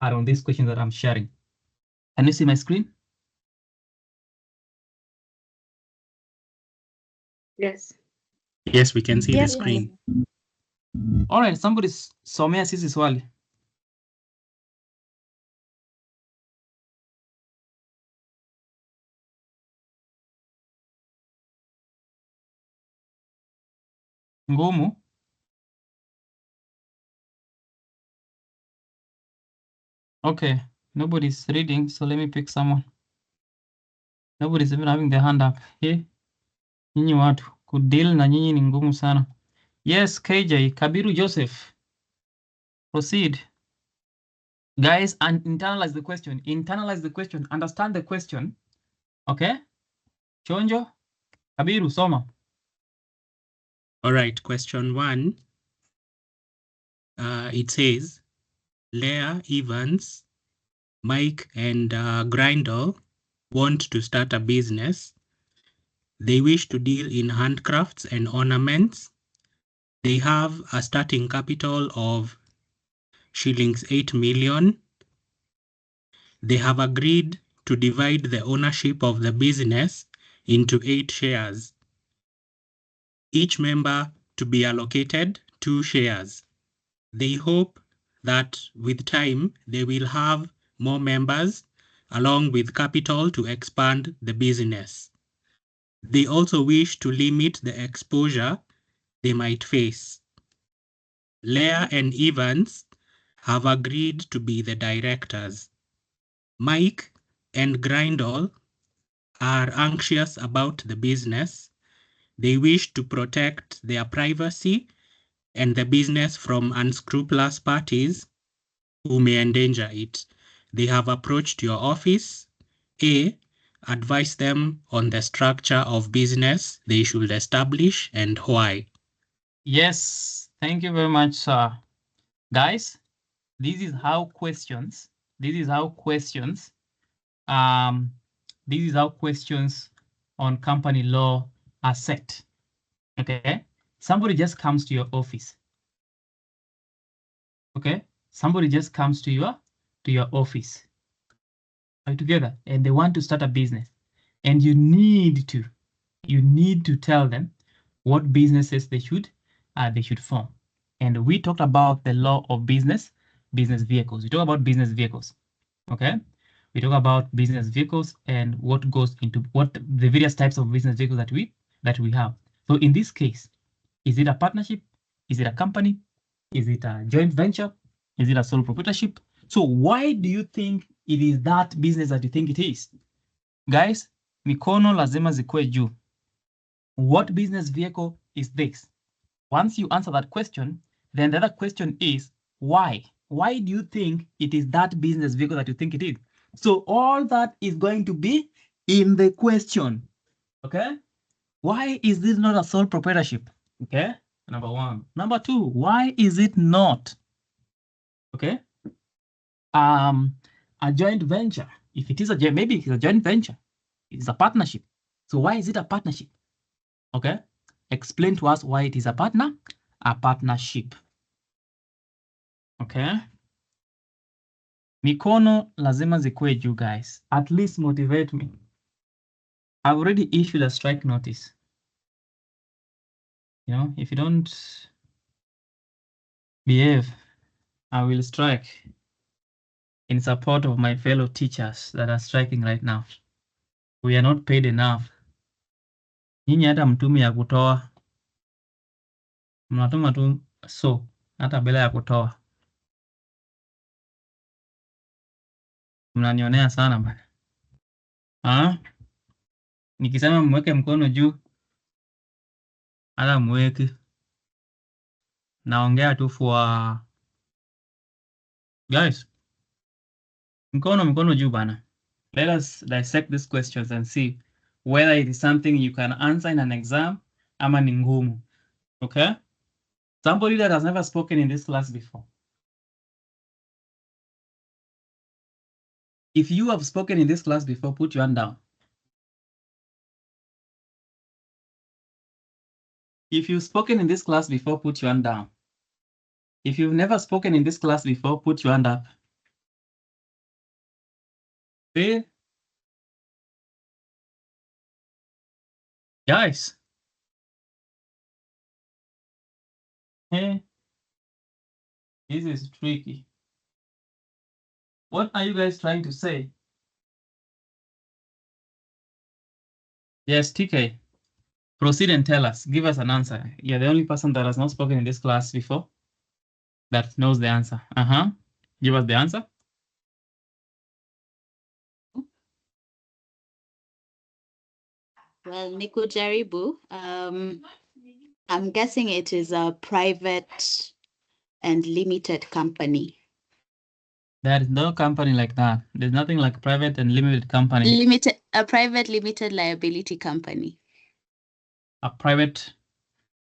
are on these questions that I'm sharing. Can you see my screen? Yes. Yes, we can see the screen. All right, somebody somea sisi swali. Ngumu. Okay, nobody's reading, so let me pick someone. Nobody's even having their hand up. Hey, nyinyi watu kudeal na nyinyi ni ngumu sana. Yes, KJ, Kabiru Joseph. Proceed. Guys, and internalize the question. Internalize the question. Understand the question. Okay? Chonjo, Kabiru, soma. All right, question 1. It says, Leah, Evans, Mike, and Grindel want to start a business. They wish to deal in handcrafts and ornaments. They have a starting capital of shillings 8 million. They have agreed to divide the ownership of the business into 8 shares. Each member to be allocated 2 shares. They hope that with time they will have more members along with capital to expand the business. They also wish to limit the exposure they might face. Leah and Evans have agreed to be the directors. Mike and Grindel are anxious about the business. They wish to protect their privacy and the business from unscrupulous parties who may endanger it. They have approached your office. A, advise them on the structure of business they should establish and why. Yes, thank you very much, sir. Guys, this is how questions on company law are set. Okay, somebody just comes to your office. Okay, somebody just comes to your office. Are you together? And they want to start a business, and you need to tell them what businesses they should form. And we talked about the law of business vehicles. We talk about business vehicles. Okay, we talk about business vehicles and what goes into what the various types of business vehicles that we have. So in this case, is it a partnership? Is it a company? Is it a joint venture? Is it a sole proprietorship? So why do you think it is that business that you think it is? Guys, mikono lazima zikue juu. What business vehicle is this? Once you answer that question, then the other question is why? Why do you think it is that business vehicle that you think it is? So all that is going to be in the question. Okay? Why is this not a sole proprietorship? Okay? Number 1. Number 2, why is it not? Okay? A joint venture. If it is maybe it's a joint venture. It's a partnership. So why is it a partnership? Okay? Explain to us why it is a partnership. Okay? Mikono lazima zikue juu, guys. At least motivate me. I've already issued a strike notice. You know, if you don't behave, I will strike in support of my fellow teachers that are striking right now. We are not paid enough. Nyinyi hata mtumi ya kutoa. Mnatuma tu so hata bila ya kutoa. Mnanionea sana bana. Nikisema mweke mkono juu, hata mweke. Naongea tu for guys. Mkono juu bana. Let us dissect these questions and see whether it is something you can answer in an exam ama ni ngumu. Okay? Somebody that has never spoken in this class before. If you have spoken in this class before, put your hand down. If you've spoken in this class before, put your hand down. If you've never spoken in this class before, put your hand up. Okay? Guys. Hey. This is tricky. What are you guys trying to say? Yes, TK. Proceed and tell us. Give us an answer. You're the only person that has not spoken in this class before that knows the answer. Give us the answer. Well, Nico Jaribu, I'm guessing it is a private and limited company. There is no company like that. There's nothing like private and limited company. A private limited liability company. A private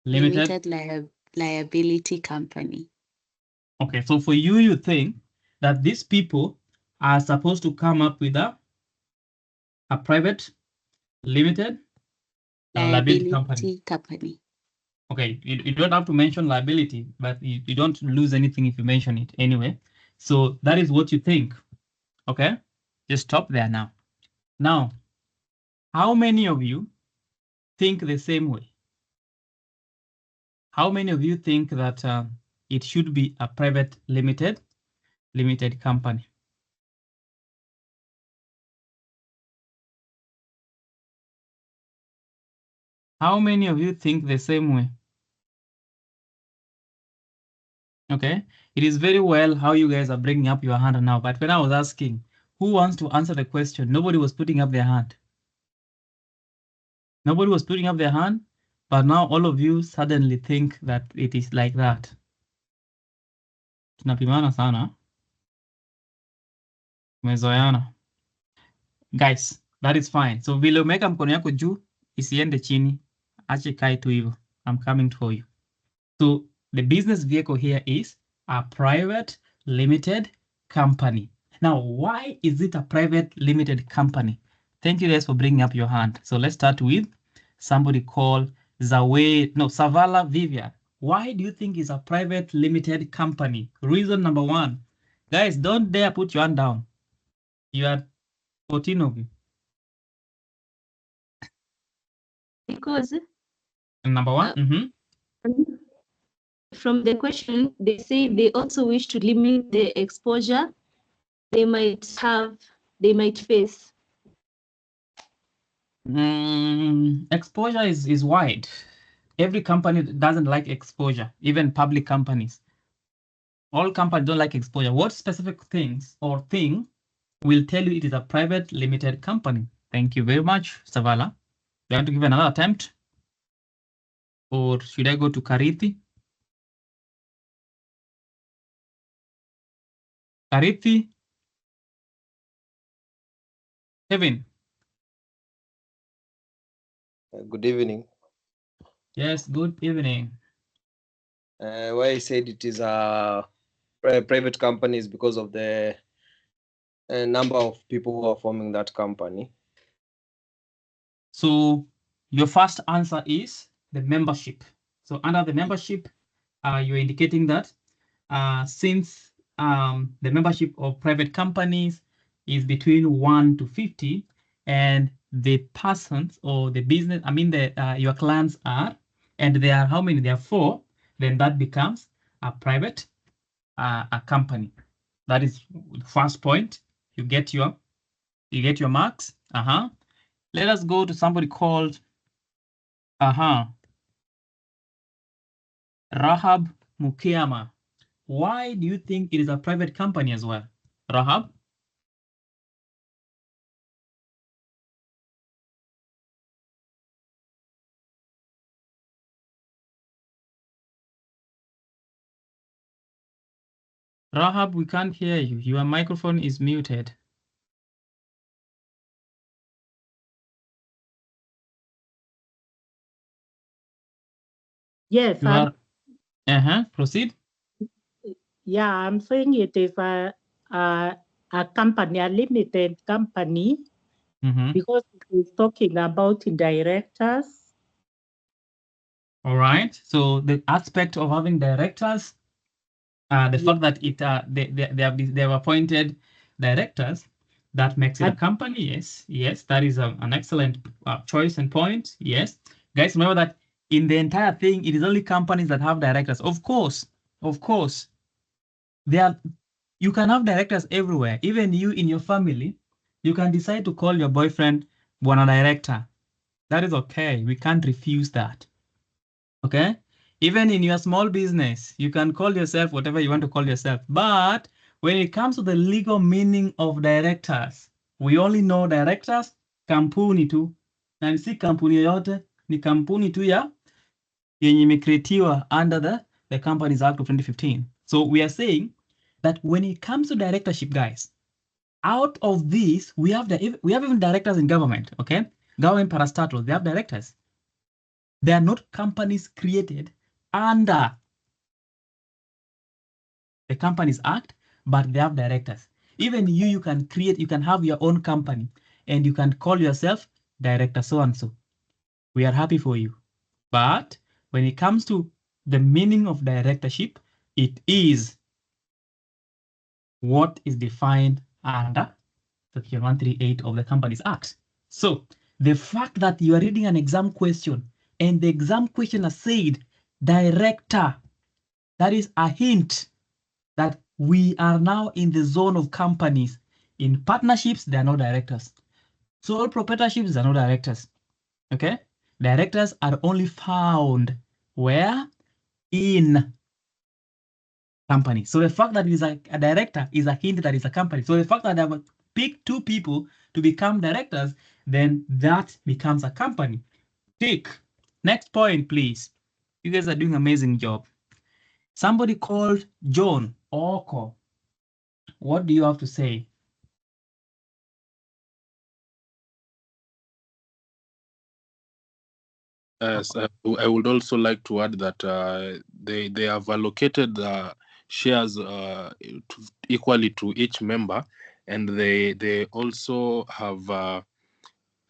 limited liability company. Okay, so for you, you think that these people are supposed to come up with a private limited liability company. Okay, you don't have to mention liability, but you don't lose anything if you mention it anyway. So that is what you think. Okay, just stop there now. Now, how many of you think the same way? How many of you think that it should be a private limited company? How many of you think the same way? Okay, it is very well how you guys are bringing up your hand now, but when I was asking who wants to answer the question, nobody was putting up their hand. Nobody was putting up their hand, but now all of you suddenly think that it is like that. Tunapimana sana. Tumezoeana. Guys, that is fine. So vile umeweka mkono yako juu, isiende chini. Ache kai tu hivyo. I'm coming for you. So the business vehicle here is a private limited company. Now, why is it a private limited company? Thank you guys for bringing up your hand. So let's start with somebody called Savala Vivian. Why do you think it's a private limited company? Reason number one. Guys, don't dare put your hand down. You are 14 of you. Because Number one. From the question, they say they also wish to limit the exposure they might face. Exposure is wide. Every company doesn't like exposure, even public companies. All companies don't like exposure. What specific things or thing will tell you it is a private limited company? Thank you very much, Savala. Do you want to give another attempt? Or should I go to Karithi? Karithi? Kevin? Good evening. Yes, good evening. Why I said it is a private company is because of the number of people who are forming that company. So your first answer is the membership. So under the membership, you're indicating that since the membership of private companies is between 1 to 50, and the persons or the business, your clients are, and there are how many? There are 4. Then that becomes a private a company. That is the first point. You get your marks. Let us go to somebody called Rahab Mukiama. Why do you think it is a private company as well? Rahab? Rahab, we can't hear you. Your microphone is muted. Yes, Proceed. Yeah, I'm saying it is a company, a limited company, because it's talking about directors. All right. So the aspect of having directors, the fact that they have appointed directors, that makes it a company. Yes, that is an excellent choice and point. Yes, guys, remember that in the entire thing, it is only companies that have directors. Of course, you can have directors everywhere. Even you in your family, you can decide to call your boyfriend Bwana Director. That is okay. We can't refuse that. Okay? Even in your small business, you can call yourself whatever you want to call yourself. But when it comes to the legal meaning of directors, we only know directors, kampuni tu. Na si kampuni yoyote, ni kampuni tu ya yenye imecreatiwa under the Companies Act of 2015. So we are saying that when it comes to directorship, guys, out of this, we have even directors in government, okay? Government parastatals, they have directors. They are not companies created under the Companies Act, but they have directors. Even you can have your own company and you can call yourself director so-and-so. We are happy for you. But when it comes to the meaning of directorship, it is what is defined under Section 138 of the Companies Act. So the fact that you are reading an exam question and the exam question has said director, that is a hint that we are now in the zone of companies. In partnerships, there are no directors. Sole proprietorships are no directors. Okay? Directors are only found where? In company. So the fact that it is a director is a hint that it's a company. So the fact that they have picked two people to become directors, then that becomes a company. Tick. Next point, please. You guys are doing an amazing job. Somebody called John Oko. What do you have to say? Yes, I would also like to add that they have allocated shares equally to each member, and they also have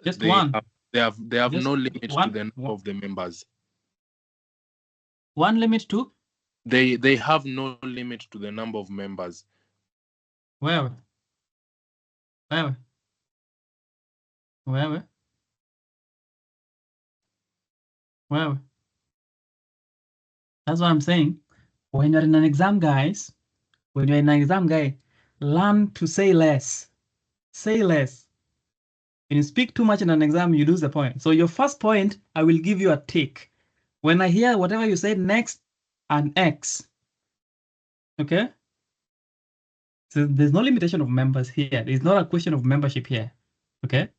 Just they one. Have no limit to the number of the members. One limit to? They have no limit to the number of members. Where? That's what I'm saying. When you're in an exam, guys, learn to say less. Say less. When you speak too much in an exam, you lose the point. So your first point, I will give you a tick. When I hear whatever you said next, an X. Okay? So there's no limitation of members here. It's not a question of membership here. Okay?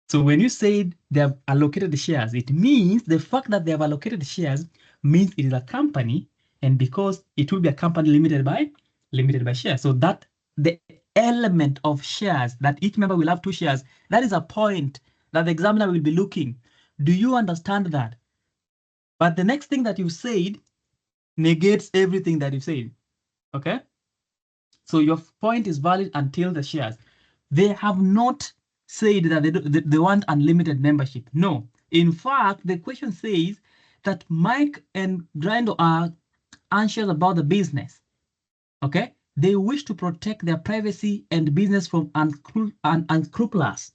So when you say they have allocated the shares, it means the fact that they have allocated the shares means it is a company, and because it will be a company limited by shares. So that the element of shares that each member will have 2 shares, that is a point that the examiner will be looking. Do you understand that? But the next thing that you said negates everything that you said. Okay? So your point is valid until the shares. They have not said that they want unlimited membership. No. In fact, the question says that Mike and Grindo are anxious about the business. Okay? They wish to protect their privacy and business from unscrupulous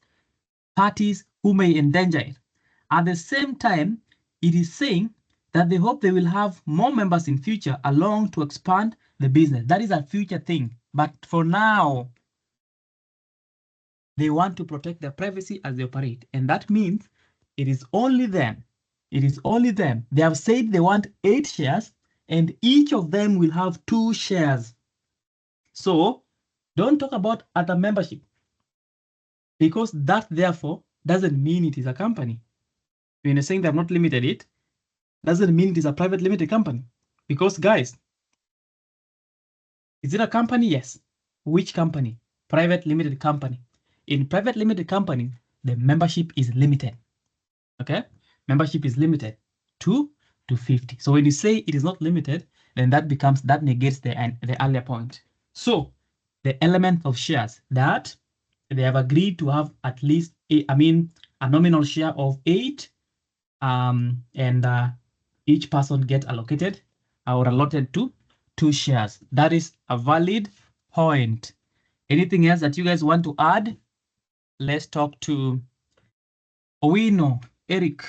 parties who may endanger it. At the same time, it is saying that they hope they will have more members in future along to expand the business. That is a future thing. But for now, they want to protect their privacy as they operate. And that means it is only them. It is only them. They have said they want 8 shares and each of them will have 2 shares. So don't talk about other membership because that therefore doesn't mean it is a company. When you're saying they have not limited it, doesn't mean it is a private limited company. Because guys, is it a company? Yes. Which company? Private limited company. In private limited company, the membership is limited. Okay? Membership is limited to to 50. So when you say it is not limited, then that negates the earlier point. So the element of shares that they have agreed to have at least a nominal share of 8, and each person get allocated or allotted to 2 shares. That is a valid point. Anything else that you guys want to add? Let's talk to Owino, Eric.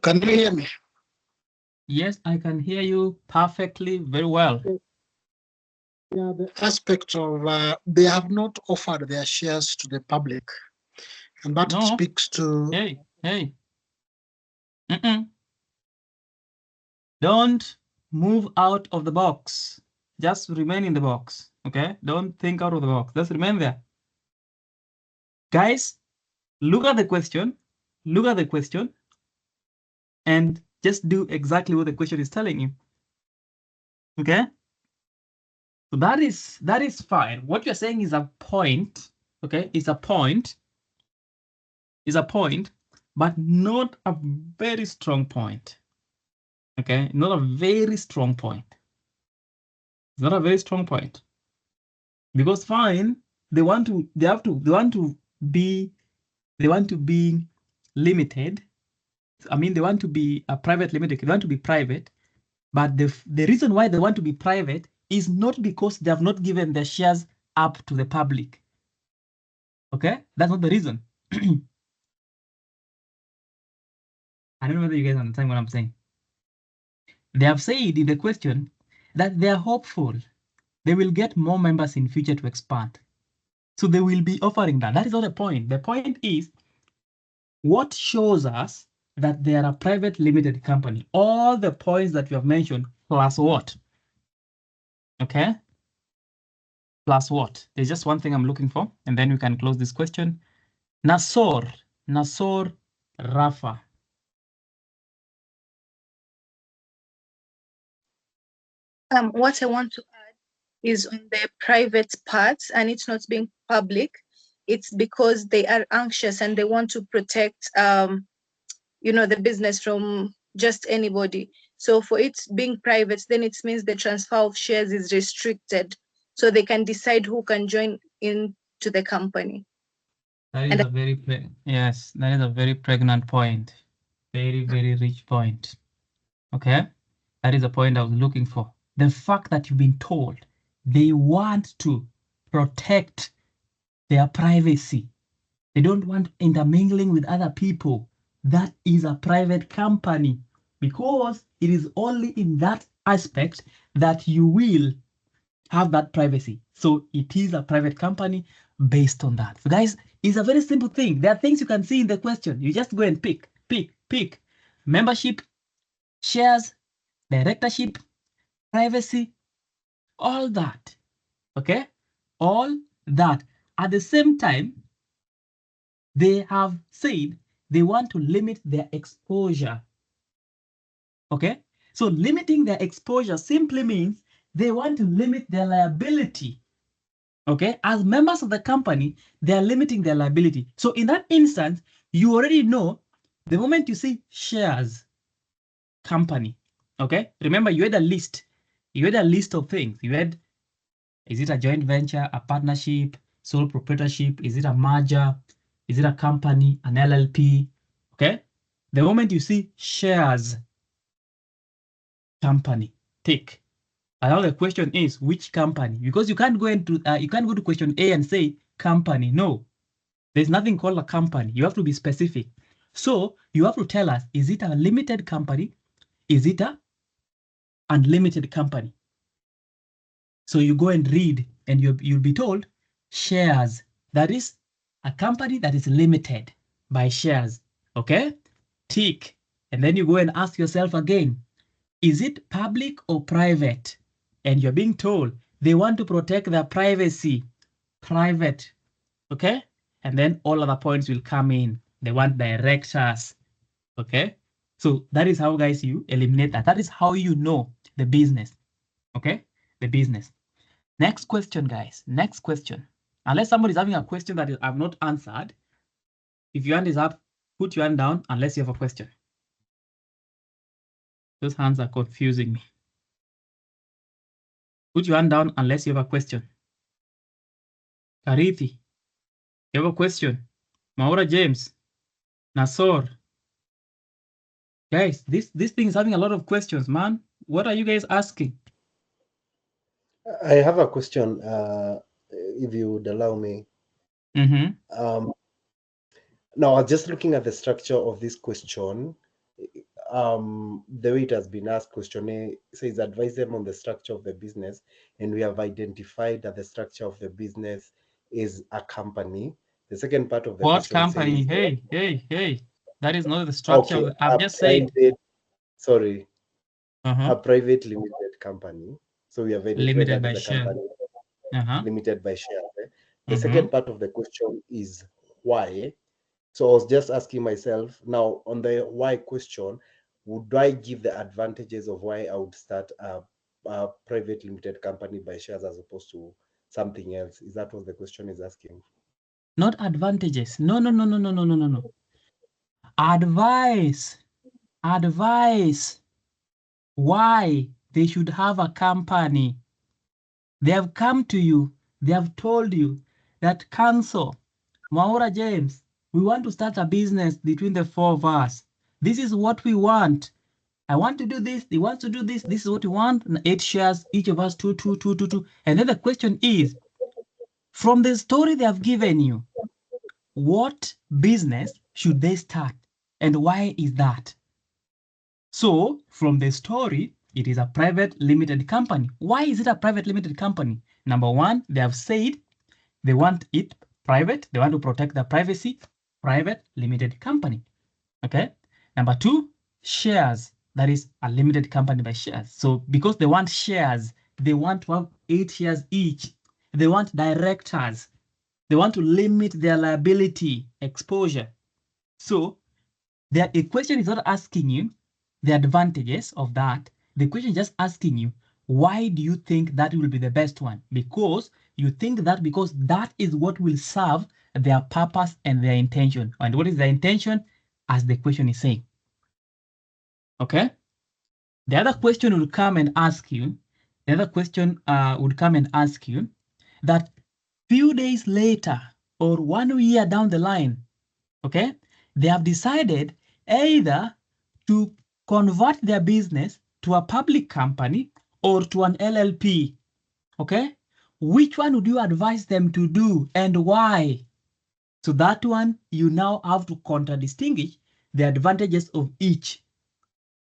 Can you hear me? Yes, I can hear you perfectly, very well. Yeah, the aspect of they have not offered their shares to the public, and that speaks to. Hey. Don't move out of the box. Just remain in the box, okay? Don't think out of the box. Just remain there. Guys, look at the question. Look at the question. And just do exactly what the question is telling you. Okay? So that is fine. What you're saying is a point, okay? It's a point. It's a point, but not a very strong point. Okay? Not a very strong point. It's not a very strong point. Because fine, they want to be limited. I mean, they want to be a private limited. They want to be private. But the reason why they want to be private is not because they have not given their shares up to the public. Okay? That's not the reason. I don't know whether you guys understand what I'm saying. They have said in the question that they are hopeful they will get more members in future to expand. So they will be offering that. That is not the point. The point is what shows us that they are a private limited company. All the points that you have mentioned plus what? Okay? Plus what? There's just one thing I'm looking for, and then we can close this question. Nasor Rafa. What I want to add is on the private parts, and it's not being public. It's because they are anxious and they want to protect, the business from just anybody. So for it being private, then it means the transfer of shares is restricted, so they can decide who can join into the company. That is that is a very pregnant point. Very, very rich point. Okay? That is the point I was looking for. The fact that you've been told they want to protect their privacy. They don't want intermingling with other people. That is a private company because it is only in that aspect that you will have that privacy. So it is a private company based on that. So guys, it's a very simple thing. There are things you can see in the question. You just go and pick. Membership, shares, directorship, privacy, all that. Okay? All that. At the same time, they have said they want to limit their exposure. Okay? So limiting their exposure simply means they want to limit their liability. Okay? As members of the company, they are limiting their liability. So in that instance, you already know the moment you see shares company. Okay? Remember, you had a list. You had a list of things. You had, is it a joint venture, a partnership, sole proprietorship? Is it a merger? Is it a company, an LLP? Okay? The moment you see shares company, tick. And now the question is which company? Because you can't go to question A and say company. No, there's nothing called a company. You have to be specific. So you have to tell us, is it a limited company? Is it a unlimited company? So you go and read and you'll be told shares. That is a company that is limited by shares. Okay? Tick. And then you go and ask yourself again, is it public or private? And you're being told they want to protect their privacy. Private. Okay? And then all other points will come in. They want directors. Okay? So that is how, guys, you eliminate that. That is how you know the business. Okay? The business. Next question, guys. Next question. Unless somebody is having a question that I've not answered, if your hand is up, Put your hand down unless you have a question. Those hands are confusing me. Put your hand down unless you have a question. Karithi, you have a question? Maura James, Nasor. Guys, this thing is having a lot of questions, man. What are you guys asking? I have a question, if you would allow me. Mm-hmm. Now, I was just looking at the structure of this question. The way it has been asked, question A says advise them on the structure of the business, and we have identified that the structure of the business is a company. The second part of the What question company? says, Hey. That is not the structure. okay, I'm just saying. Sorry, a private limited company. So we have identified Limited that by as a share. company limited by share. The Mhm. second part of the question is why. So I was just asking myself now on the why question, would I give the advantages of why I would start a private limited company by shares as opposed to something else? Is that what the question is asking? Not advantages. No. Advice. Why they should have a company. They have come to you. They have told you that council, Maura James, we want to start a business between the four of us. This is what we want. I want to do this. He wants to do this. This is what we want. 8 shares, each of us 2. And then the question is, from the story they have given you, what business should they start? And why is that? So from the story, it is a private limited company. Why is it a private limited company? Number one, they have said they want it private. They want to protect their privacy. Private limited company. Okay. Number two, shares. That is a limited company by shares. So because they want shares, they want to have 8 shares each. They want directors. They want to limit their liability exposure. So the question is not asking you the advantages of that. The question is just asking you, why do you think that will be the best one? Because you think that because that is what will serve their purpose and their intention. And what is their intention? As the question is saying. Okay? The other question will come and ask you, that few days later or 1 year down the line, okay, they have decided either to convert their business to a public company or to an LLP, okay? Which one would you advise them to do and why? So that one, you now have to contradistinguish the advantages of each,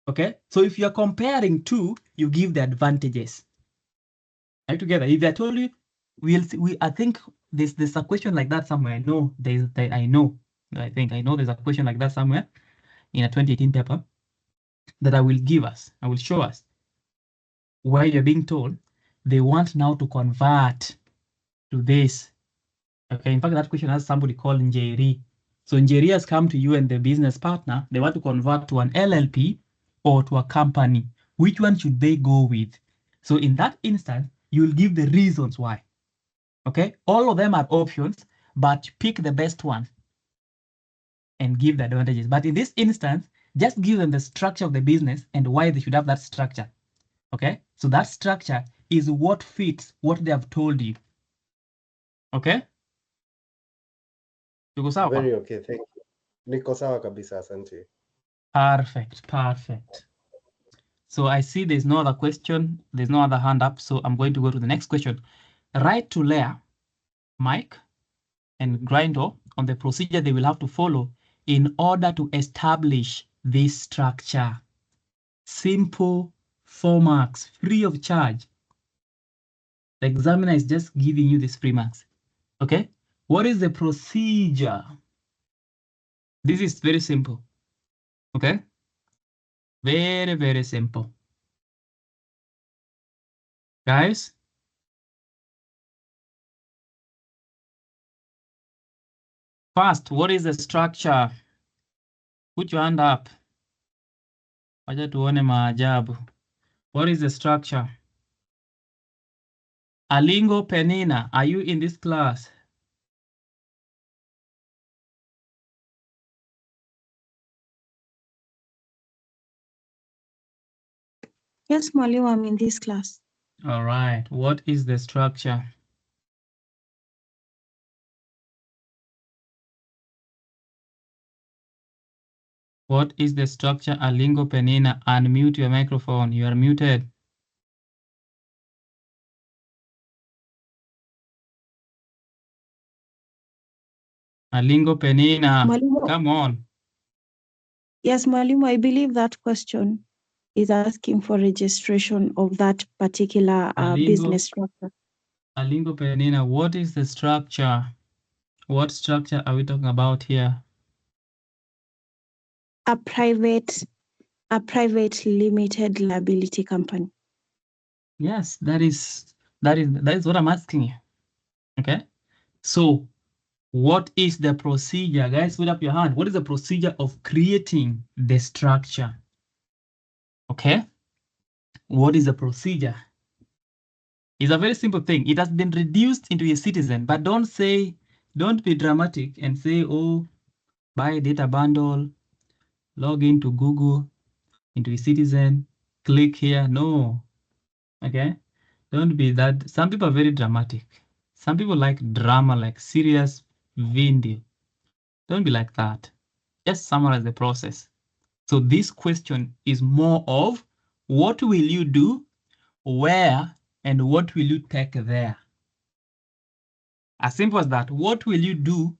okay? So if you're comparing two, you give the advantages. Right together. If I told you, I think there's a question like that somewhere. I know I know there's a question like that somewhere in a 2018 paper that I will show us where you're being told they want now to convert to this. Okay, in fact, that question has somebody called Njeri. So Njeri has come to you and the business partner, they want to convert to an LLP or to a company. Which one should they go with? So in that instance, you'll give the reasons why. Okay, all of them are options, but pick the best one and give the advantages. But in this instance, just give them the structure of the business and why they should have that structure. Okay, so that structure is what fits what they have told you. Okay? Tuko sawa? Very okay, thank you. Niko sawa kabisa, asante. Perfect. So I see there's no other question, there's no other hand up, so I'm going to go to the next question. Right to Leah, Mike, and Grinder on the procedure they will have to follow in order to establish this structure. Simple 4 marks, free of charge. The examiner is just giving you these 3 marks. Okay? What is the procedure? This is very simple. Okay? Very simple. Guys? First, what is the structure? Put your hand up. Wacha tuone maajabu. What is the structure? Alingo Penina, are you in this class? Yes, Mwalimu, I'm in this class. All right. What is the structure? What is the structure? Alingo Penina, unmute your microphone. You are muted. Alingo Penina, Mwalimu, come on. yes, Mwalimu, I believe that question is asking for registration of that particular business structure. Alingo Penina, what is the structure? What structure are we talking about here? A private limited liability company. Yes, that is what I'm asking you. Okay. So what is the procedure? Guys, put up your hand. What is the procedure of creating the structure? Okay. What is the procedure? It's a very simple thing. It has been reduced into a citizen, but don't be dramatic and say, oh, buy a data bundle, log into Google, into a citizen, click here. No. Okay. Don't be that. Some people are very dramatic. Some people like drama, like serious video. Don't be like that. Just summarize the process. So this question is more of what will you do, where, and what will you take there? As simple as that. What will you do,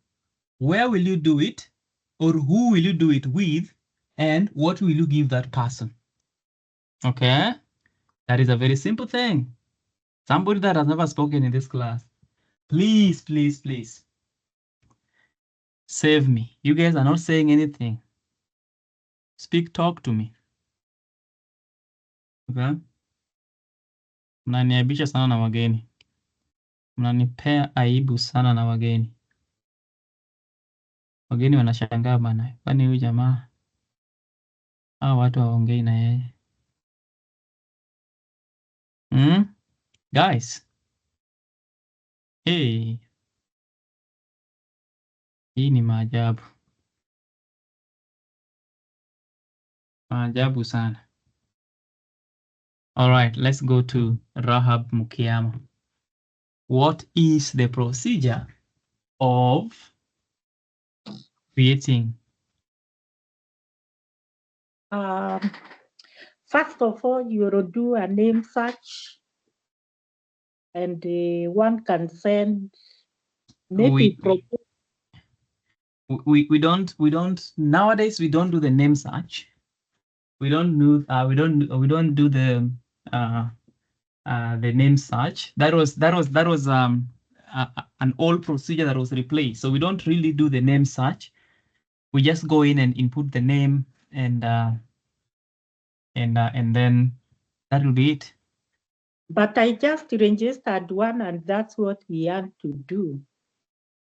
where will you do it, or who will you do it with, and what will you give that person? Okay? That is a very simple thing. Somebody that has never spoken in this class, please, please, please, save me. You guys are not saying anything. Talk to me. Okay? Mnaniaibisha sana na wageni. Mnanipea aibu sana na wageni. Wageni wanashangaa bana. Kwani huyu jamaa hao watu hawaongei na yeye? Guys. Hey. Hii ni maajabu. Maajabu sana. All right, let's go to Rahab Mukiyama. What is the procedure of creating? First of all, you will do a name search, and one can send maybe we don't nowadays we don't do the name search. We don't do the name search. That was an old procedure that was replaced. So we don't really do the name search. We just go in and input the name and then that will be it. But I just registered one, and that's what we had to do.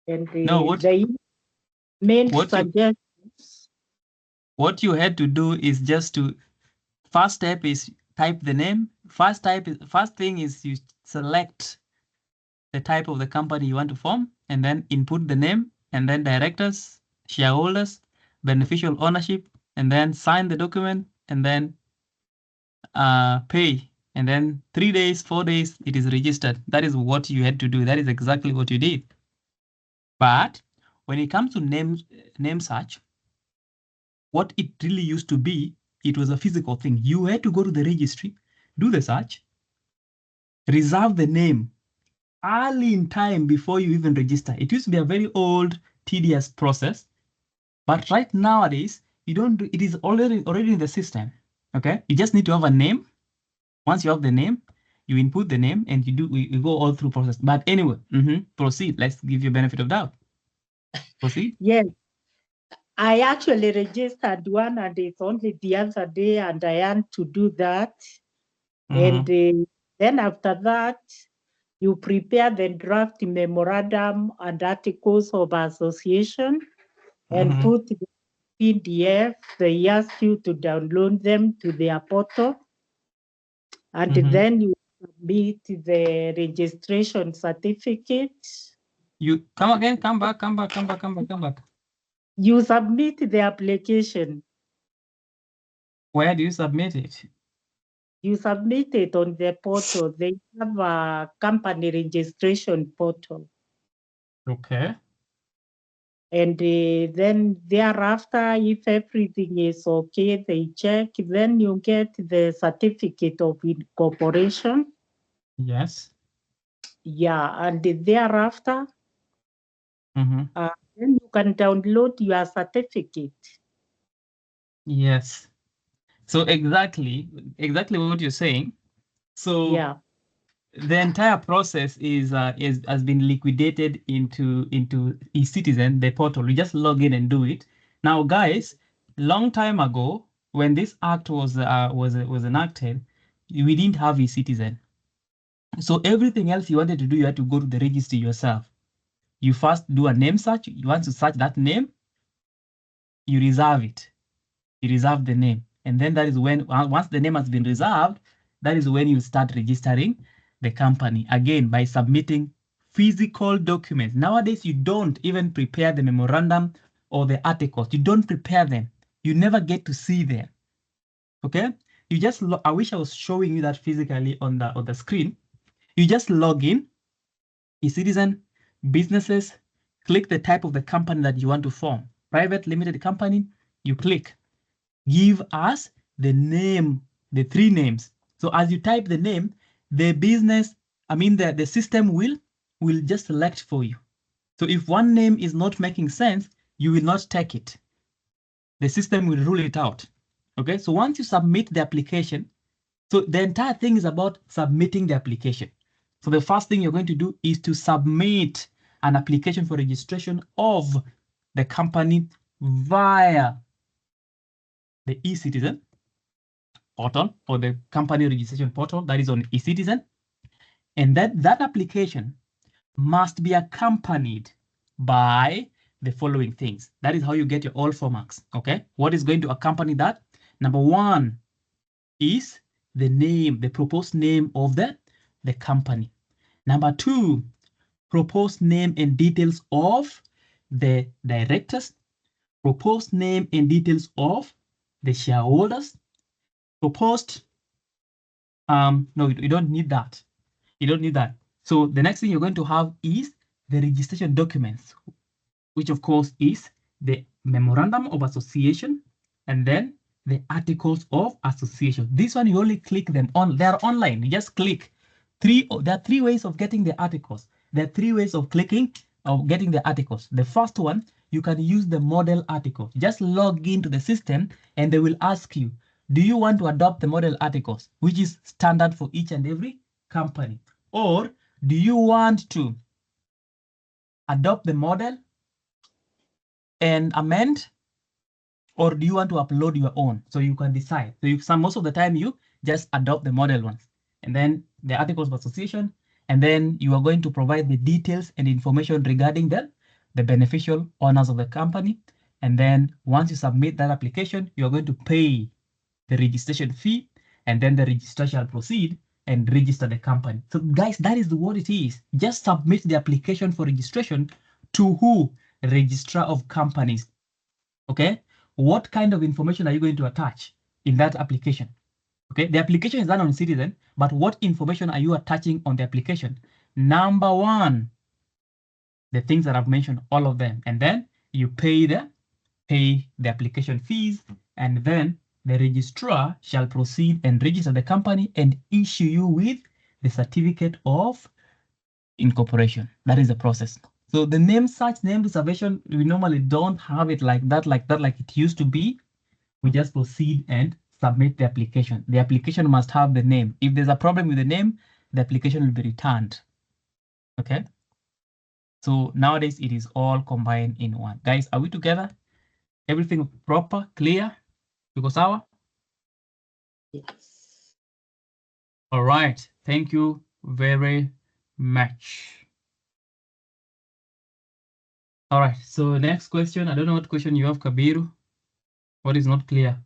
And the main suggestions. What you had to do is just to first step is type the name. First thing is you select the type of the company you want to form, and then input the name, and then directors, shareholders, beneficial ownership, and then sign the document, and then pay. And then 3 days, 4 days, it is registered. That is what you had to do. That is exactly what you did. But when it comes to name search, what it really used to be, it was a physical thing. You had to go to the registry, do the search, reserve the name early in time before you even register. It used to be a very old, tedious process. But right nowadays, you don't do, it is already in the system. Okay, you just need to have a name. Once you have the name, you input the name, and you go all through process. But anyway, proceed. Let's give you benefit of doubt. Proceed. Yes, I actually registered one, and it's only the other day, and I had to do that. And then after that, you prepare the draft memorandum and articles of association and put the PDF. They ask you to download them to their portal. And then you submit the registration certificate. You come again, come back. You submit the application. Where do you submit it? You submit it on the portal. They have a company registration portal. Okay. And then thereafter, if everything is okay, they check, then you get the certificate of incorporation. Yes. Yeah, and thereafter, Mm-hmm. then you can download your certificate. Yes. So exactly what you're saying. So yeah, the entire process has been liquidated into eCitizen, the portal. You just log in and do it. Now, guys, long time ago, when this act was enacted, we didn't have eCitizen. So everything else you wanted to do, you had to go to the registry yourself. You first do a name search. You want to search that name, you reserve it. You reserve the name. And then that is when, once the name has been reserved, that is when you start registering the company. Again, by submitting physical documents. Nowadays, you don't even prepare the memorandum or the articles. You don't prepare them. You never get to see them. Okay? You just, I wish I was showing you that physically on the screen. You just log in, eCitizen, businesses, click the type of the company that you want to form. Private, limited company, you click. Give us the name, the three names. So as you type the name, the business, the system will just select for you. So if one name is not making sense, you will not take it. The system will rule it out. Okay, so once you submit the application, so the entire thing is about submitting the application. So the first thing you're going to do is to submit an application for registration of the company via the eCitizen portal or the company registration portal that is on eCitizen. And that application must be accompanied by the following things. That is how you get your all four marks. Okay. What is going to accompany that? Number one is the name, the proposed name of the company. Number two, proposed name and details of the directors, proposed name and details of the shareholders, proposed, no, you don't need that. You don't need that. So the next thing you're going to have is the registration documents, which of course is the memorandum of association and then the articles of association. This one, you only click them on, they're online. You just click. There are three ways of getting the articles. There are three ways of getting the articles. The first one, you can use the model article. Just log into the system and they will ask you, do you want to adopt the model articles, which is standard for each and every company? Or do you want to adopt the model and amend, or do you want to upload your own? So you can decide. So most of the time you just adopt the model ones, and then the articles of association, and then you are going to provide the details and information regarding the beneficial owners of the company. And then once you submit that application, you are going to pay the registration fee, and then the registrar shall proceed and register the company. So guys, that is what it is. Just submit the application for registration to who? Registrar of companies. Okay. What kind of information are you going to attach in that application? Okay. The application is done on Citizen, but what information are you attaching on the application? Number one, the things that I've mentioned, all of them. And then you pay the application fees, and then the registrar shall proceed and register the company and issue you with the certificate of incorporation. That is the process. So the name search, name reservation, we normally don't have it like it used to be. We just proceed and submit the application. The application must have the name. If there's a problem with the name, the application will be returned. Okay. So nowadays it is all combined in one. Guys, are we together? Everything proper, clear? Because our? Yes. All right. Thank you very much. All right. So next question. I don't know what question you have, Kabiru. What is not clear?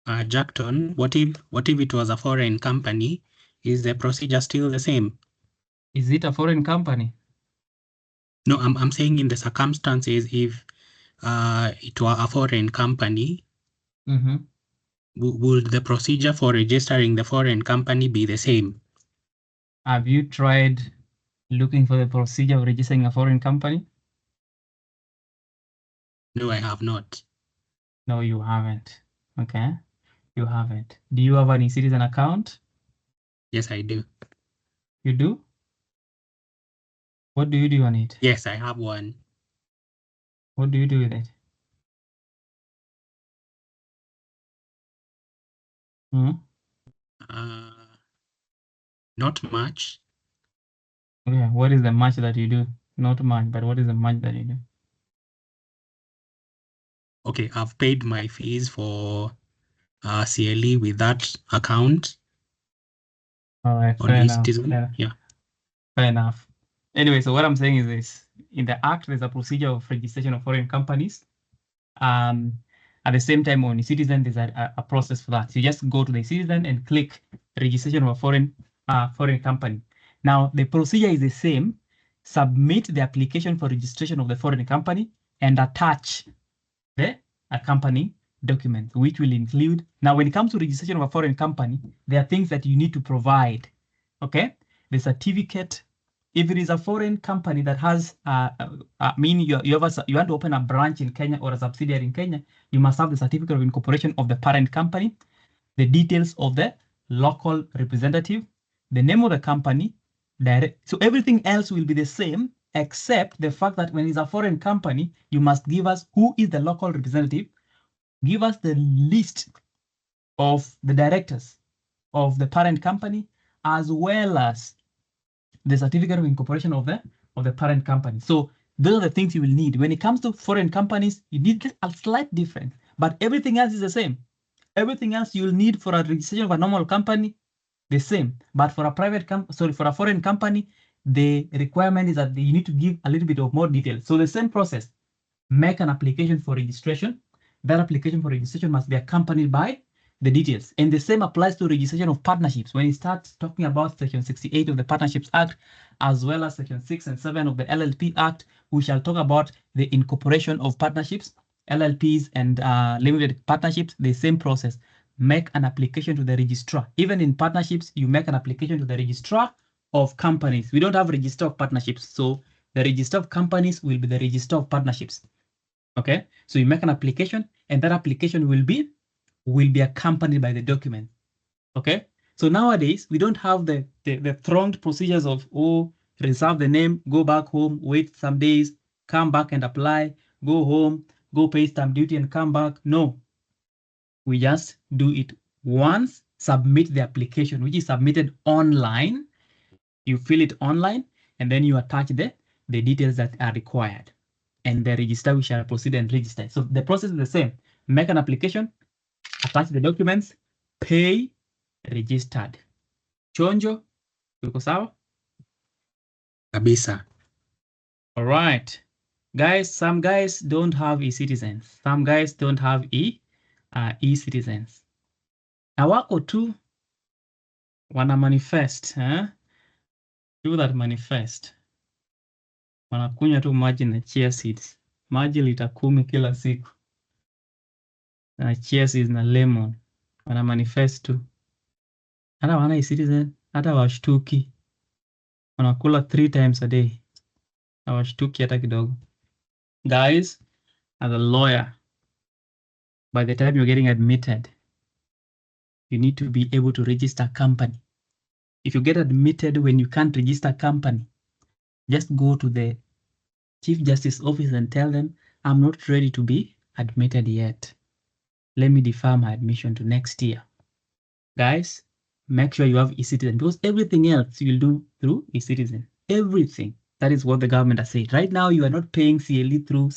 Jacktone, what if it was a foreign company? Is the procedure still the same? Is it a foreign company? No, I'm saying in the circumstances if it were a foreign company, Would the procedure for registering the foreign company be the same? Have you tried looking for the procedure of registering a foreign company? No, I have not. No, you haven't. Okay, you haven't. Do you have an e-citizen account? Yes, I do. You do? What do you do on it? Yes, I have one. What do you do with it? Not much. Yeah, what is the much that you do? Not much, but what is the much that you do? Okay, I've paid my fees for CLE with that account. All right, On fair enough. Yeah. Fair enough. Anyway, so what I'm saying is this. In the Act, there's a procedure of registration of foreign companies. At the same time, on e-citizen, there's a process for that. So you just go to the e-citizen and click registration of a foreign company. Now, the procedure is the same. Submit the application for registration of the foreign company and attach the accompanying documents, which will include. Now, when it comes to registration of a foreign company, there are things that you need to provide. Okay, the certificate. If it is a foreign company that has, you want to open a branch in Kenya or a subsidiary in Kenya, you must have the certificate of incorporation of the parent company, the details of the local representative, the name of the company, so everything else will be the same, except the fact that when it's a foreign company, you must give us who is the local representative, give us the list of the directors of the parent company, as well as the certificate of incorporation of the parent company. So those are the things you will need. When it comes to foreign companies, you need a slight difference, but everything else is the same. Everything else you'll need for a registration of a normal company, the same. But for a for a foreign company, the requirement is that you need to give a little bit of more detail. So the same process, make an application for registration. That application for registration must be accompanied by the details. And the same applies to registration of partnerships. When you start talking about Section 68 of the Partnerships Act, as well as Section 6 and 7 of the LLP Act, we shall talk about the incorporation of partnerships, LLPs, and limited partnerships, the same process. Make an application to the registrar. Even in partnerships, you make an application to the registrar of companies. We don't have register of partnerships, so the register of companies will be the register of partnerships. Okay, so you make an application, and that application will be accompanied by the document. Okay, so nowadays we don't have the thronged procedures of reserve the name, go back home, wait some days, come back and apply, go home, go pay stamp duty and come back. No, we just do it once, submit the application, which is submitted online. You fill it online, and then you attach the details that are required. And the registrar shall proceed and register. So the process is the same. Make an application, attach the documents, pay, registered. Chonjo, tuko sawa? Kabisa. All right. Guys, some guys don't have e-citizens. Some guys don't have e-citizens. Na wako tu wana manifest, do that manifest. Wanakunywa tu maji na chia seeds. Maji lita 10 kila siku. Na chia seeds na lemon. Wana manifest tu. Hata wana e-citizen, hata washtuki. Wanakula 3 times a day. Hawashtuki hata kidogo. Guys, as a lawyer, by the time you're getting admitted, you need to be able to register a company. If you get admitted when you can't register a company, just go to the Chief Justice office and tell them, I'm not ready to be admitted yet. Let me defer my admission to next year. Guys, make sure you have e-citizen, because everything else you'll do through e-citizen. Everything. That is what the government has said. Right now, you are not paying CLE through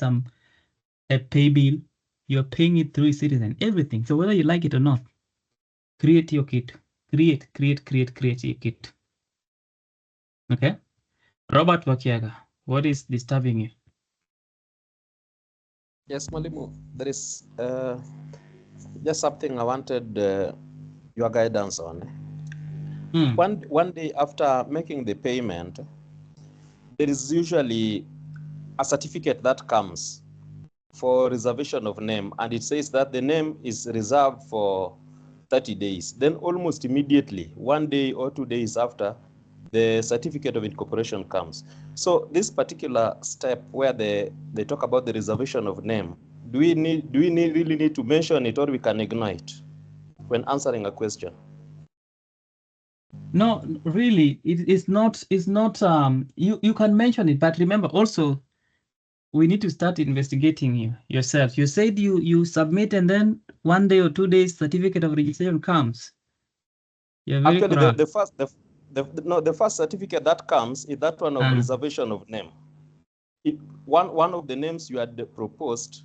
a pay bill. You're paying it through e-citizen. Everything. So whether you like it or not, create your kit. Create your kit. Okay? Robert Wakiaga, what is disturbing you? Yes, Mwalimu, there is just something I wanted your guidance on. One day after making the payment, there is usually a certificate that comes for reservation of name, and it says that the name is reserved for 30 days. Then almost immediately, 1 day or 2 days after, the certificate of incorporation comes. So this particular step where they talk about the reservation of name, do we really need to mention it, or we can ignore it when answering a question? No, really, it's not. You can mention it, but remember also, we need to start investigating yourself. You said you submit, and then 1 day or 2 days, certificate of registration comes. You're very Actually, correct. the first certificate that comes is that one of reservation of name. One of the names you had proposed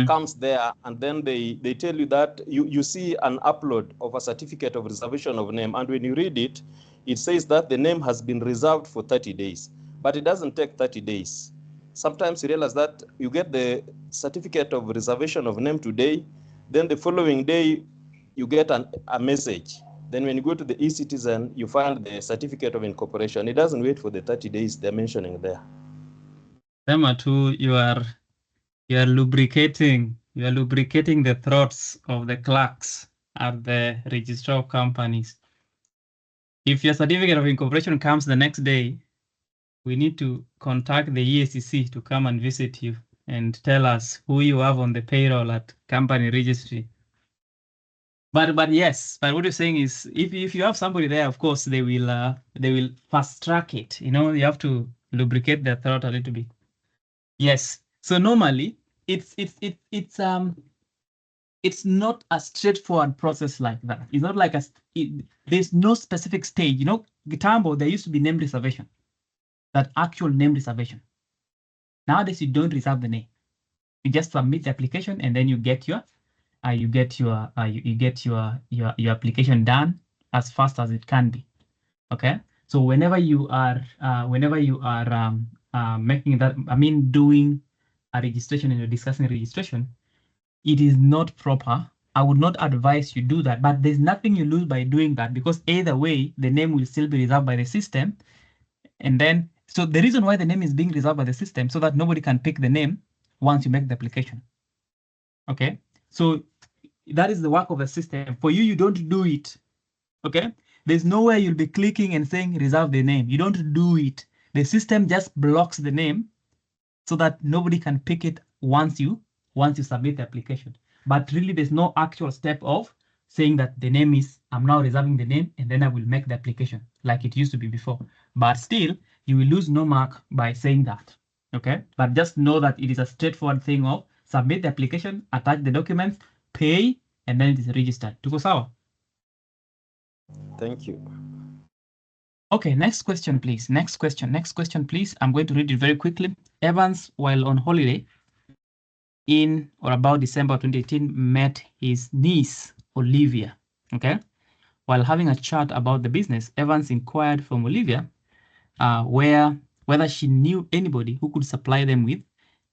comes there, and then they tell you that you see an upload of a certificate of reservation of name, and when you read it, it says that the name has been reserved for 30 days, but it doesn't take 30 days. Sometimes you realize that you get the certificate of reservation of name today, then the following day you get a message. Then when you go to the e-citizen, you find the certificate of incorporation. It doesn't wait for the 30 days they're mentioning there. Tema too, you are lubricating the throats of the clerks at the registrar of companies. If your certificate of incorporation comes the next day, we need to contact the EACC to come and visit you and tell us who you have on the payroll at company registry. But yes, but what you're saying is, if you have somebody there, of course they will fast track it. You know, you have to lubricate their throat a little bit. Yes. So normally it's not a straightforward process like that. It's not like there's no specific stage. You know, Gitambo, there used to be name reservation, that actual name reservation. Nowadays you don't reserve the name. You just submit the application, and then you get your application done as fast as it can be. Okay. So whenever you are making that, doing a registration and you're discussing registration, it is not proper. I would not advise you do that, but there's nothing you lose by doing that, because either way, the name will still be reserved by the system. And then, so the reason why the name is being reserved by the system, so that nobody can pick the name once you make the application. Okay. So that is the work of the system. For you, you don't do it. Okay. There's nowhere you'll be clicking and saying reserve the name. You don't do it. The system just blocks the name so that nobody can pick it once you submit the application. But really, there's no actual step of saying that the name is, I'm now reserving the name, and then I will make the application like it used to be before. But still, you will lose no mark by saying that. Okay. But just know that it is a straightforward thing of submit the application, attach the documents, pay, and then it is registered. Tuko sawa? Thank you. Okay, next question, please. Next question, please. I'm going to read it very quickly. Evans, while on holiday in or about December 2018, met his niece, Olivia. Okay. While having a chat about the business, Evans inquired from Olivia whether she knew anybody who could supply them with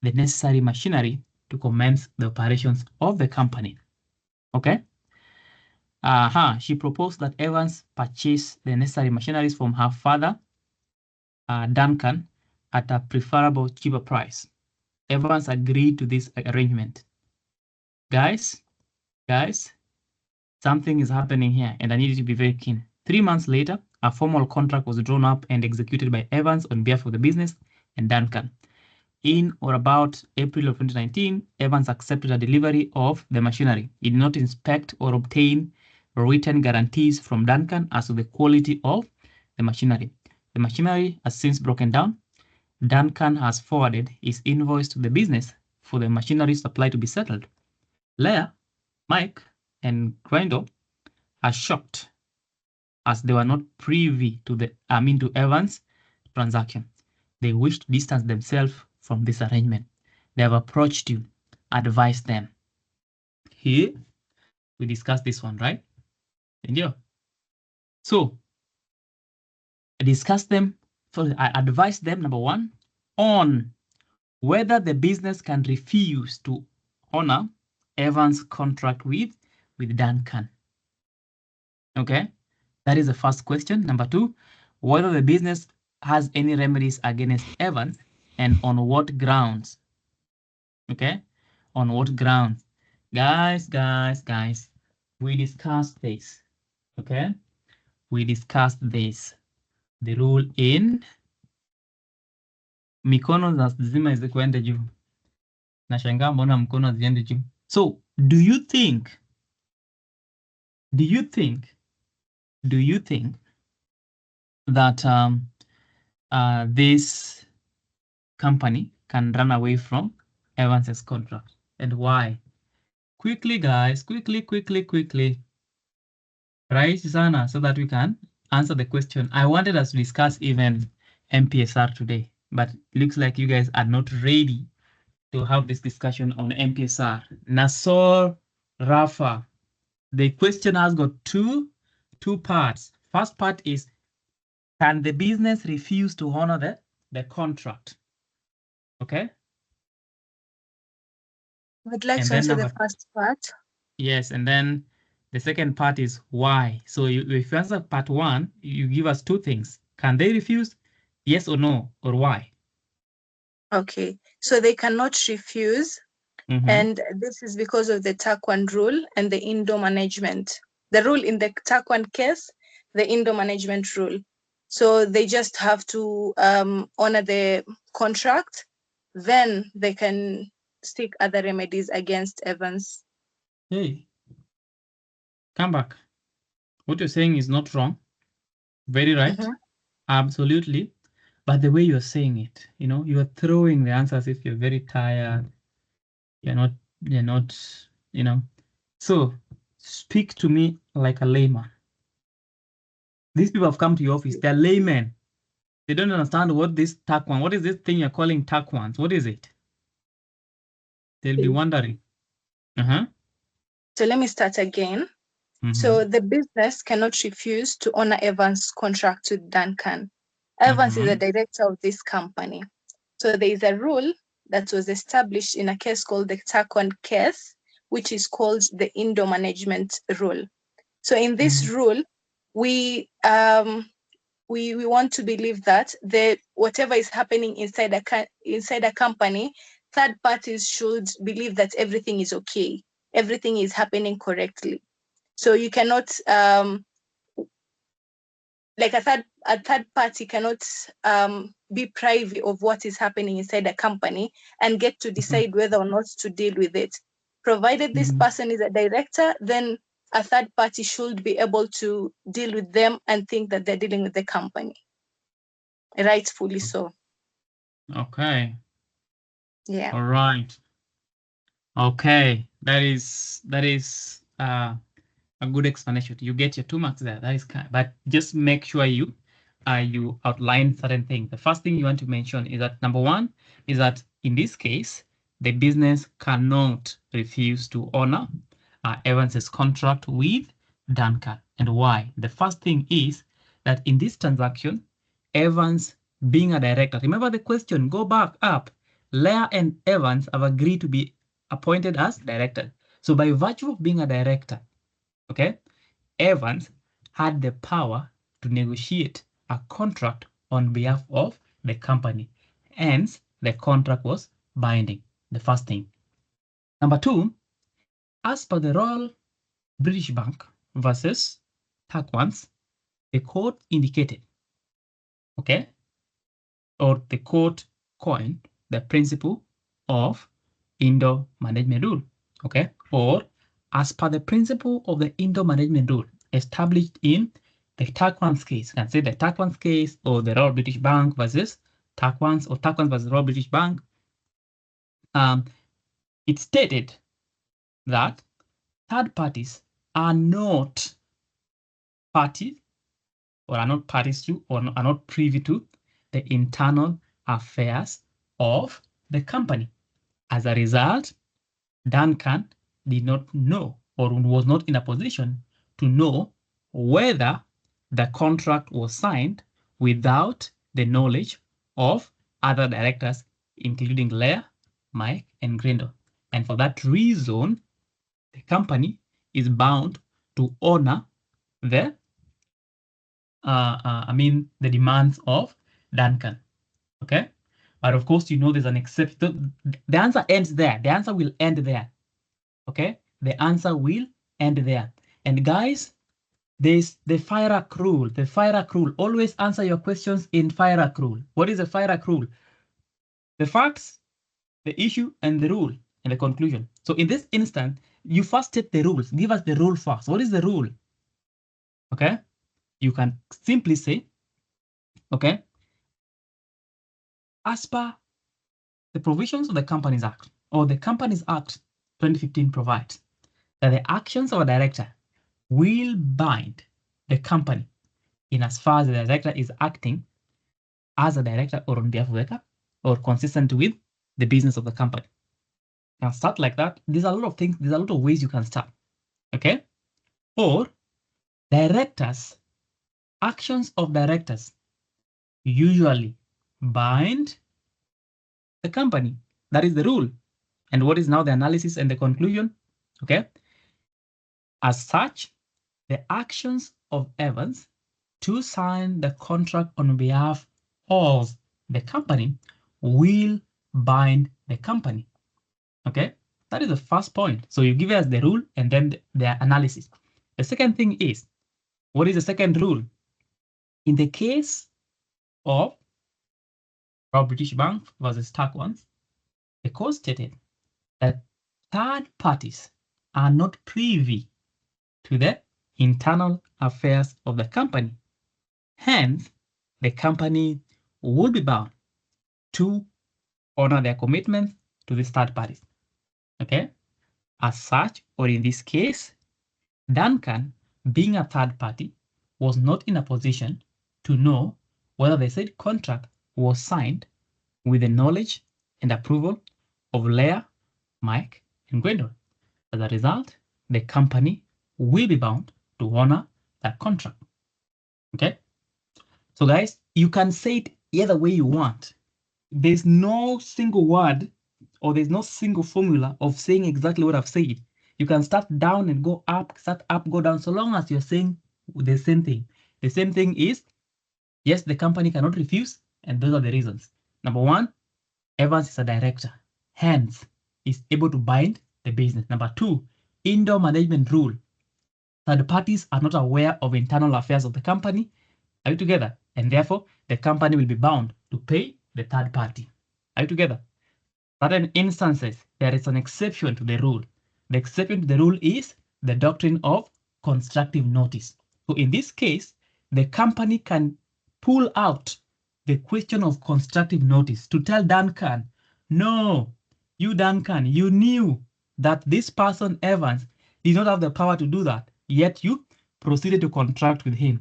the necessary machinery to commence the operations of the company. Okay. She proposed that Evans purchase the necessary machineries from her father, Duncan, at a preferable cheaper price. Evans agreed to this arrangement. Guys, something is happening here, and I need you to be very keen. 3 months later, a formal contract was drawn up and executed by Evans on behalf of the business and Duncan. In or about April of 2019, Evans accepted a delivery of the machinery. He did not inspect or obtain written guarantees from Duncan as to the quality of the machinery. The machinery has since broken down. Duncan has forwarded his invoice to the business for the machinery supply to be settled. Leah, Mike, and Grindel are shocked as they were not privy to to Evans' transaction. They wish to distance themselves from this arrangement. They have approached you, advised them. Here, we discussed this one, right? So, I discussed them. So I advised them, number one, on whether the business can refuse to honor Evans' contract with Duncan. Okay, that is the first question. Number two, whether the business has any remedies against Evans and on what grounds. Okay, on what grounds. Guys, we discussed this. Okay, we discussed this. The rule in mikono za zima izikwende juu. Nashangaa mbona mkono haziende juu. So, do you think that this company can run away from Evans's contract, and why? Quickly, guys, quickly. Right, Sana, so that we can answer the question. I wanted us to discuss even MPSR today, but it looks like you guys are not ready to have this discussion on MPSR. Nasor, Rafa, the question has got two parts. First part is, can the business refuse to honor the contract? Okay. I'd like to answer the first part. Yes, and then the second part is why. So if you answer part one, you give us two things. Can they refuse? Yes or no, or why? Okay, so they cannot refuse. And this is because of the TAC1 rule and the indoor management. The rule in the TAC1 case, the indoor management rule. So they just have to honor the contract, then they can seek other remedies against Evans. Hey, come back. What you're saying is not wrong. Very right. Absolutely. But the way you're saying it, you are throwing the answer as if you're very tired. You're not, So speak to me like a layman. These people have come to your office. They're laymen. They don't understand what this TAC1, what is this thing you're calling TAC1s? What is it? They'll be wondering. So let me start again. So the business cannot refuse to honor Evans' contract with Duncan. Evans is the director of this company. So there is a rule that was established in a case called the TAC1 case, which is called the indoor management rule. So in this rule, we want to believe that whatever is happening inside a company, third parties should believe that everything is okay, everything is happening correctly. So you cannot like a third party cannot be privy of what is happening inside a company and get to decide whether or not to deal with it. Provided this person is a director, then a third party should be able to deal with them and think that they're dealing with the company. Rightfully so. Okay. Yeah. All right. Okay. That is a good explanation. You get your 2 marks there. That is kind, but just make sure you outline certain things. The first thing you want to mention is that number one is that in this case, the business cannot refuse to honor Evans's contract with Duncan. And why? The first thing is that in this transaction, Evans being a director, remember the question, go back up. Leah and Evans have agreed to be appointed as director. So by virtue of being a director, okay, Evans had the power to negotiate a contract on behalf of the company. Hence, the contract was binding. The first thing. Number two, as per the Royal British Bank versus TAC1s, the court indicated, okay, or the court coined the principle of indoor management rule, okay, or as per the principle of the indoor management rule established in the TAC1's case. You can say the TAC1's case or the Royal British Bank versus TAC1s or TAC1s versus Royal British Bank. It stated that third parties are not parties or are not parties to or are not privy to the internal affairs of the company. As a result, Duncan did not know or was not in a position to know whether the contract was signed without the knowledge of other directors, including Leah, Mike, and Grindle. And for that reason, the company is bound to honor the the demands of Duncan. Okay. But of course, there's an exception. The answer ends there. The answer will end there. Okay. The answer will end there. And guys, there's the FIRAC rule. The FIRAC rule. Always answer your questions in FIRAC rule. What is the FIRAC rule? The facts, the issue, and the rule, and the conclusion. So in this instance, you first state the rules. Give us the rule first. What is the rule? Okay. You can simply say, okay, as per the provisions of the Companies Act or the Companies Act 2015 provides that the actions of a director will bind the company in as far as the director is acting as a director or on behalf of the company or consistent with the business of the company. You can start like that. There's a lot of things, there's a lot of ways you can start. Okay? Or directors, actions of directors usually bind the company. That is the rule. And what is now the analysis and the conclusion? Okay. As such, the actions of Evans to sign the contract on behalf of the company will bind the company. Okay, that is the first point. So you give us the rule and then the analysis. The second thing is, what is the second rule? In the case of Royal British Bank versus TAC ones, the court stated that third parties are not privy to the internal affairs of the company. Hence, the company will be bound to honor their commitments to these third parties. Okay? As such, or in this case, Duncan, being a third party, was not in a position to know whether the said contract was signed with the knowledge and approval of Leah, Mike, and Gwendol. As a result, the company will be bound to honor that contract. Okay? So guys, you can say it either way you want. There's no single word or there's no single formula of saying exactly what I've said. You can start down and go up, start up, go down, so long as you're saying the same thing. The same thing is, yes, the company cannot refuse, and those are the reasons. Number one, Evans is a director, hence is able to bind the business. Number two, indoor management rule. Third parties are not aware of internal affairs of the company. Are you together? And therefore, the company will be bound to pay the third party. Are you together? Certain instances, there is an exception to the rule. The exception to the rule is the doctrine of constructive notice. So in this case, the company can pull out the question of constructive notice to tell Duncan, no, you Duncan, you knew that this person Evans did not have the power to do that, yet you proceeded to contract with him.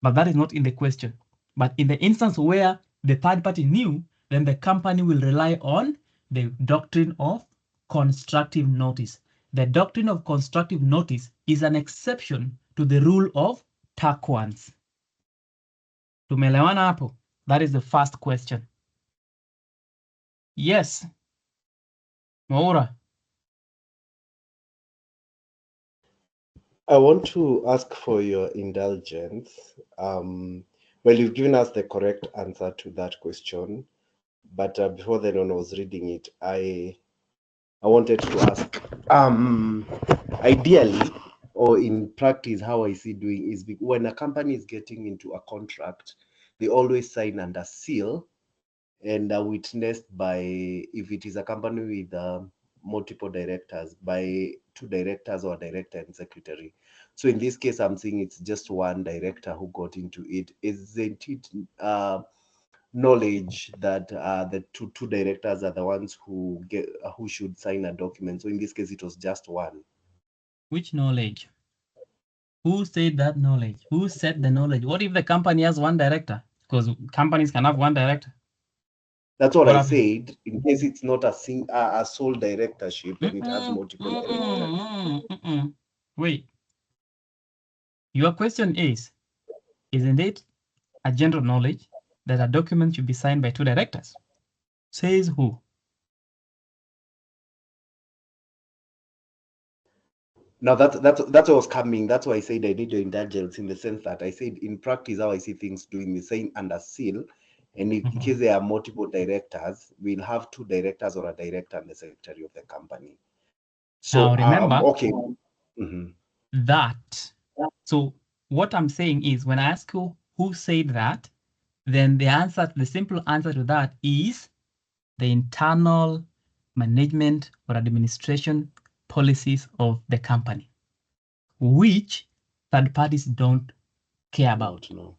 But that is not in the question. But in the instance where the third party knew, then the company will rely on the doctrine of constructive notice. The doctrine of constructive notice is an exception to the rule of TAC ones. Tumeelewana hapo? That is the first question. Yes. Maura. I want to ask for your indulgence. Well, you've given us the correct answer to that question, but before then, when I was reading it, I wanted to ask, ideally, or in practice, how I see doing is when a company is getting into a contract, they always sign under seal and are witnessed by, if it is a company with multiple directors, by two directors or a director and secretary. So in this case, I'm saying it's just one director who got into it. Isn't it knowledge that the two directors are the ones who should sign a document? So in this case, it was just one. Which knowledge? Who said that knowledge? Who said the knowledge? What if the company has one director? Because companies can have one director. That's what I said. In case it's not a sole directorship and it has multiple directors. Wait. Your question is, isn't it a general knowledge that a document should be signed by two directors? Says who? Now that's what was coming. That's why I said I need your indulgence, in the sense that I said in practice how I see things doing the same under seal. And in case there are multiple directors, we'll have two directors or a director and the secretary of the company. So now remember, okay. that. So what I'm saying is when I ask you who said that, then the simple answer to that is the internal management or administration policies of the company, which third parties don't care about. No.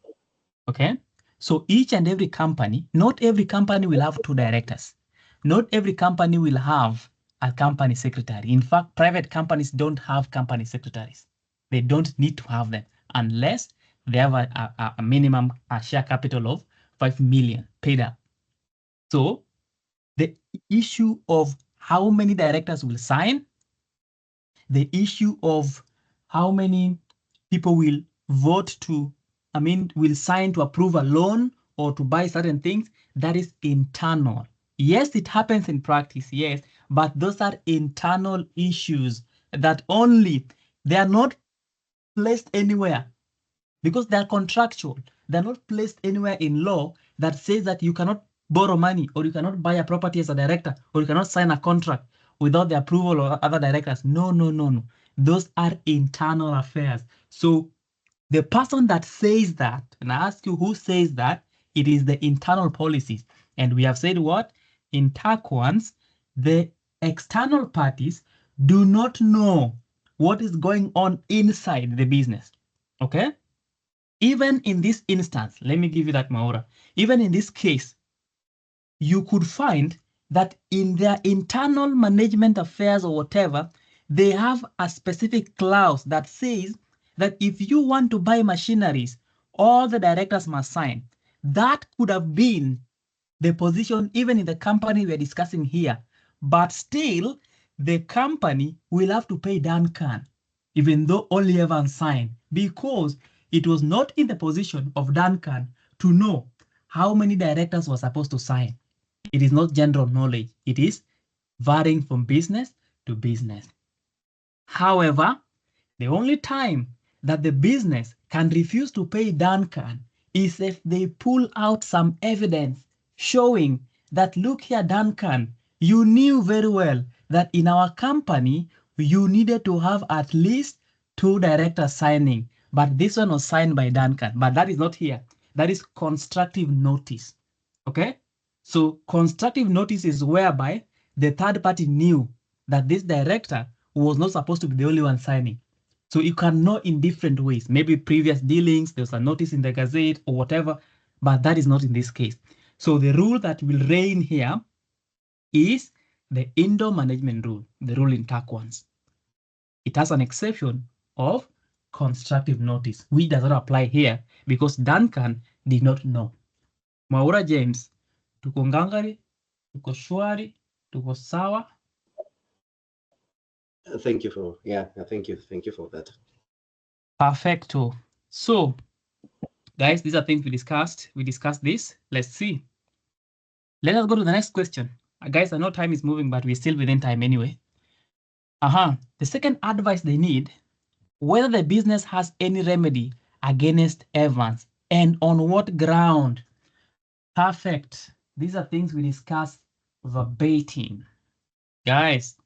Okay? So each and every company, not every company will have 2 directors. Not every company will have a company secretary. In fact, private companies don't have company secretaries. They don't need to have them unless they have a minimum share capital of 5 million paid up. So the issue of how many directors will sign, the issue of how many people will vote to, will sign to approve a loan or to buy certain things, that is internal. Yes, it happens in practice, yes, but those are internal issues that they are not placed anywhere because they are contractual. They're not placed anywhere in law that says that you cannot borrow money or you cannot buy a property as a director or you cannot sign a contract without the approval of other directors. No. Those are internal affairs. So the person that says that, and I ask you who says that, it is the internal policies. And we have said what? In TAC1s, the external parties do not know what is going on inside the business. Okay? Even in this instance, let me give you that, Maura. Even in this case, you could find that in their internal management affairs or whatever, they have a specific clause that says that if you want to buy machineries, all the directors must sign. That could have been the position even in the company we're discussing here. But still, the company will have to pay Duncan, even though only Evans signed, because it was not in the position of Duncan to know how many directors were supposed to sign. It is not general knowledge. It is varying from business to business. However, the only time that the business can refuse to pay Duncan is if they pull out some evidence showing that, look here, Duncan, you knew very well that in our company, you needed to have at least 2 directors signing, but this one was signed by Duncan, but that is not here. That is constructive notice. Okay? So constructive notice is whereby the third party knew that this director was not supposed to be the only one signing. So you can know in different ways. Maybe previous dealings, there's a notice in the Gazette or whatever, but that is not in this case. So the rule that will reign here is the indoor management rule, the rule in TAC1s. It has an exception of constructive notice, which does not apply here because Duncan did not know. Maura James, tuko ngangari, tuko shwari, tuko sawa. Thank you for thank you for that. Perfecto. So, guys, these are things we discussed. We discussed this. Let's see. Let us go to the next question. Guys, I know time is moving, but we're still within time anyway. The second advice they need, whether the business has any remedy against Evans and on what ground. Perfect. These are things we discussed verbatim. Guys,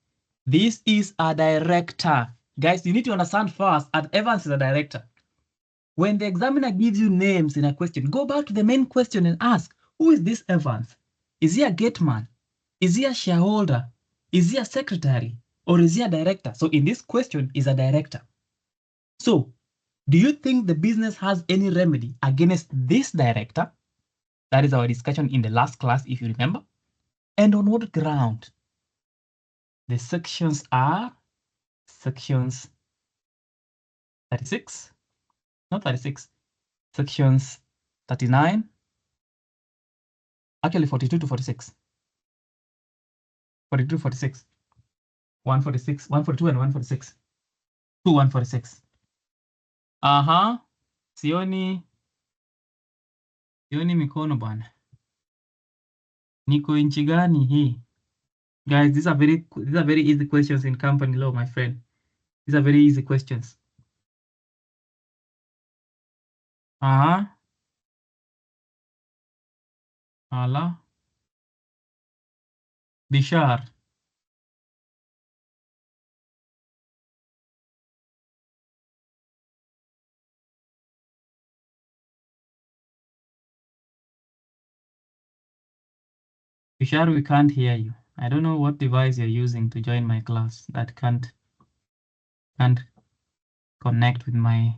this is a director. Guys, you need to understand first that Evans is a director. When the examiner gives you names in a question, go back to the main question and ask, who is this Evans? Is he a gateman? Is he a shareholder? Is he a secretary? Or is he a director? So in this question, is a director. So do you think the business has any remedy against this director? That is our discussion in the last class, if you remember. And on what ground? The sections are sections 36, not 36, sections 39, actually 42 to 46. 42, 46. 146, 142 and 146. 2, 146. Sioni mikono bwana. Niko inchi gani hii? Guys, these are very easy questions in company law, my friend. These are very easy questions. Ala. Bishar. Bishar, we can't hear you. I don't know what device you're using to join my class that can't connect with my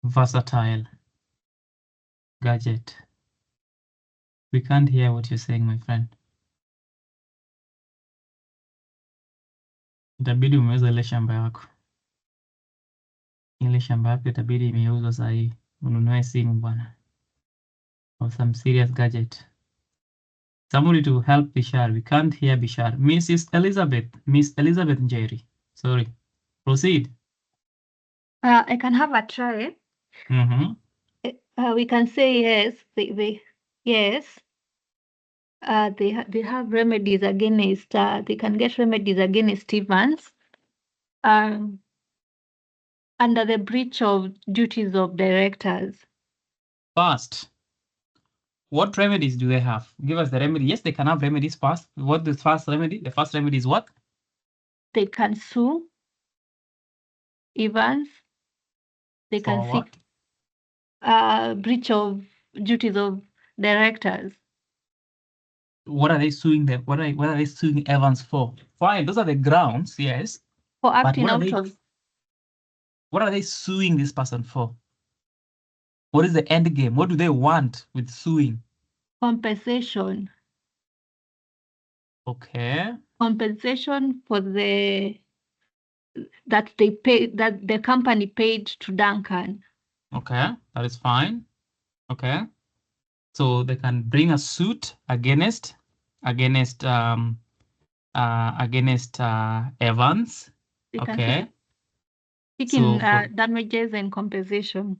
versatile gadget. We can't hear what you're saying, my friend. Itabidi umeuza ile shamba yako. Ile shamba yako itabidi imeuzwa saa hii. Ununue simu bwana. Or some serious gadget. Somebody to help Bishar. We can't hear Bishar. Miss Elizabeth Njeri. Sorry. Proceed. I can have a try. We can say yes. Yes. They have remedies against. They can get remedies against Stevens. Under the breach of duties of directors. First, what remedies do they have? Give us the remedy. Yes, they can have remedies first. What the first remedy? The first remedy is what? They can sue Evans. They can seek breach of duties of directors. What are they suing them? What are they suing Evans for? Fine, those are the grounds, yes. For acting out of. What are they suing this person for? What is the end game? What do they want with suing? Compensation. Okay. Compensation for that the company paid to Duncan. Okay, that is fine. Okay. So they can bring a suit against Evans. Okay. Seeking damages and compensation.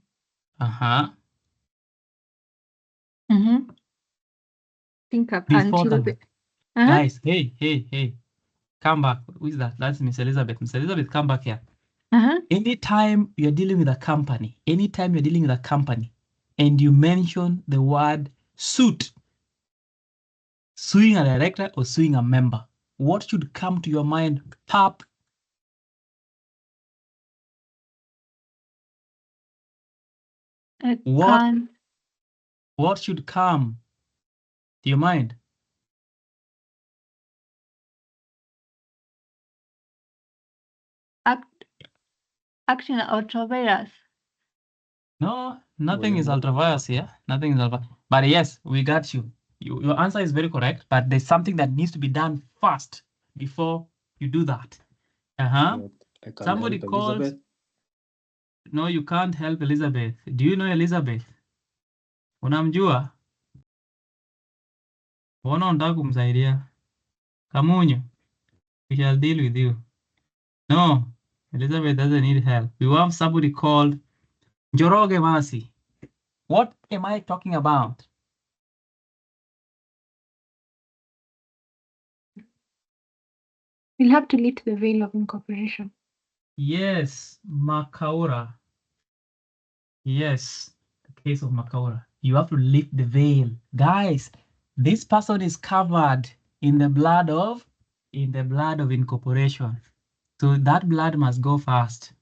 Think up until the guys, hey, come back. Who is that? That's Miss Elizabeth. Miss Elizabeth, come back here. Anytime you're dealing with a company, and you mention the word suit, suing a director or suing a member, what should come to your mind? Pop. What should come to your mind? Action ultra-virus. No, nothing is ultra-virus here. Nothing is ultra. But yes, we got you. Your answer is very correct, but there's something that needs to be done first before you do that. Somebody calls. No, you can't help Elizabeth. Do you know Elizabeth? Unamjua? Mbona unataka kumsaidia? Kamunyo, we shall deal with you. No, Elizabeth doesn't need help. We want somebody called Njoroge Masi. What am I talking about? We'll have to lift the veil of incorporation. Yes, Makaura. Yes, the case of Makaura. You have to lift the veil. Guys, this person is covered in the blood of incorporation. So that blood must go first.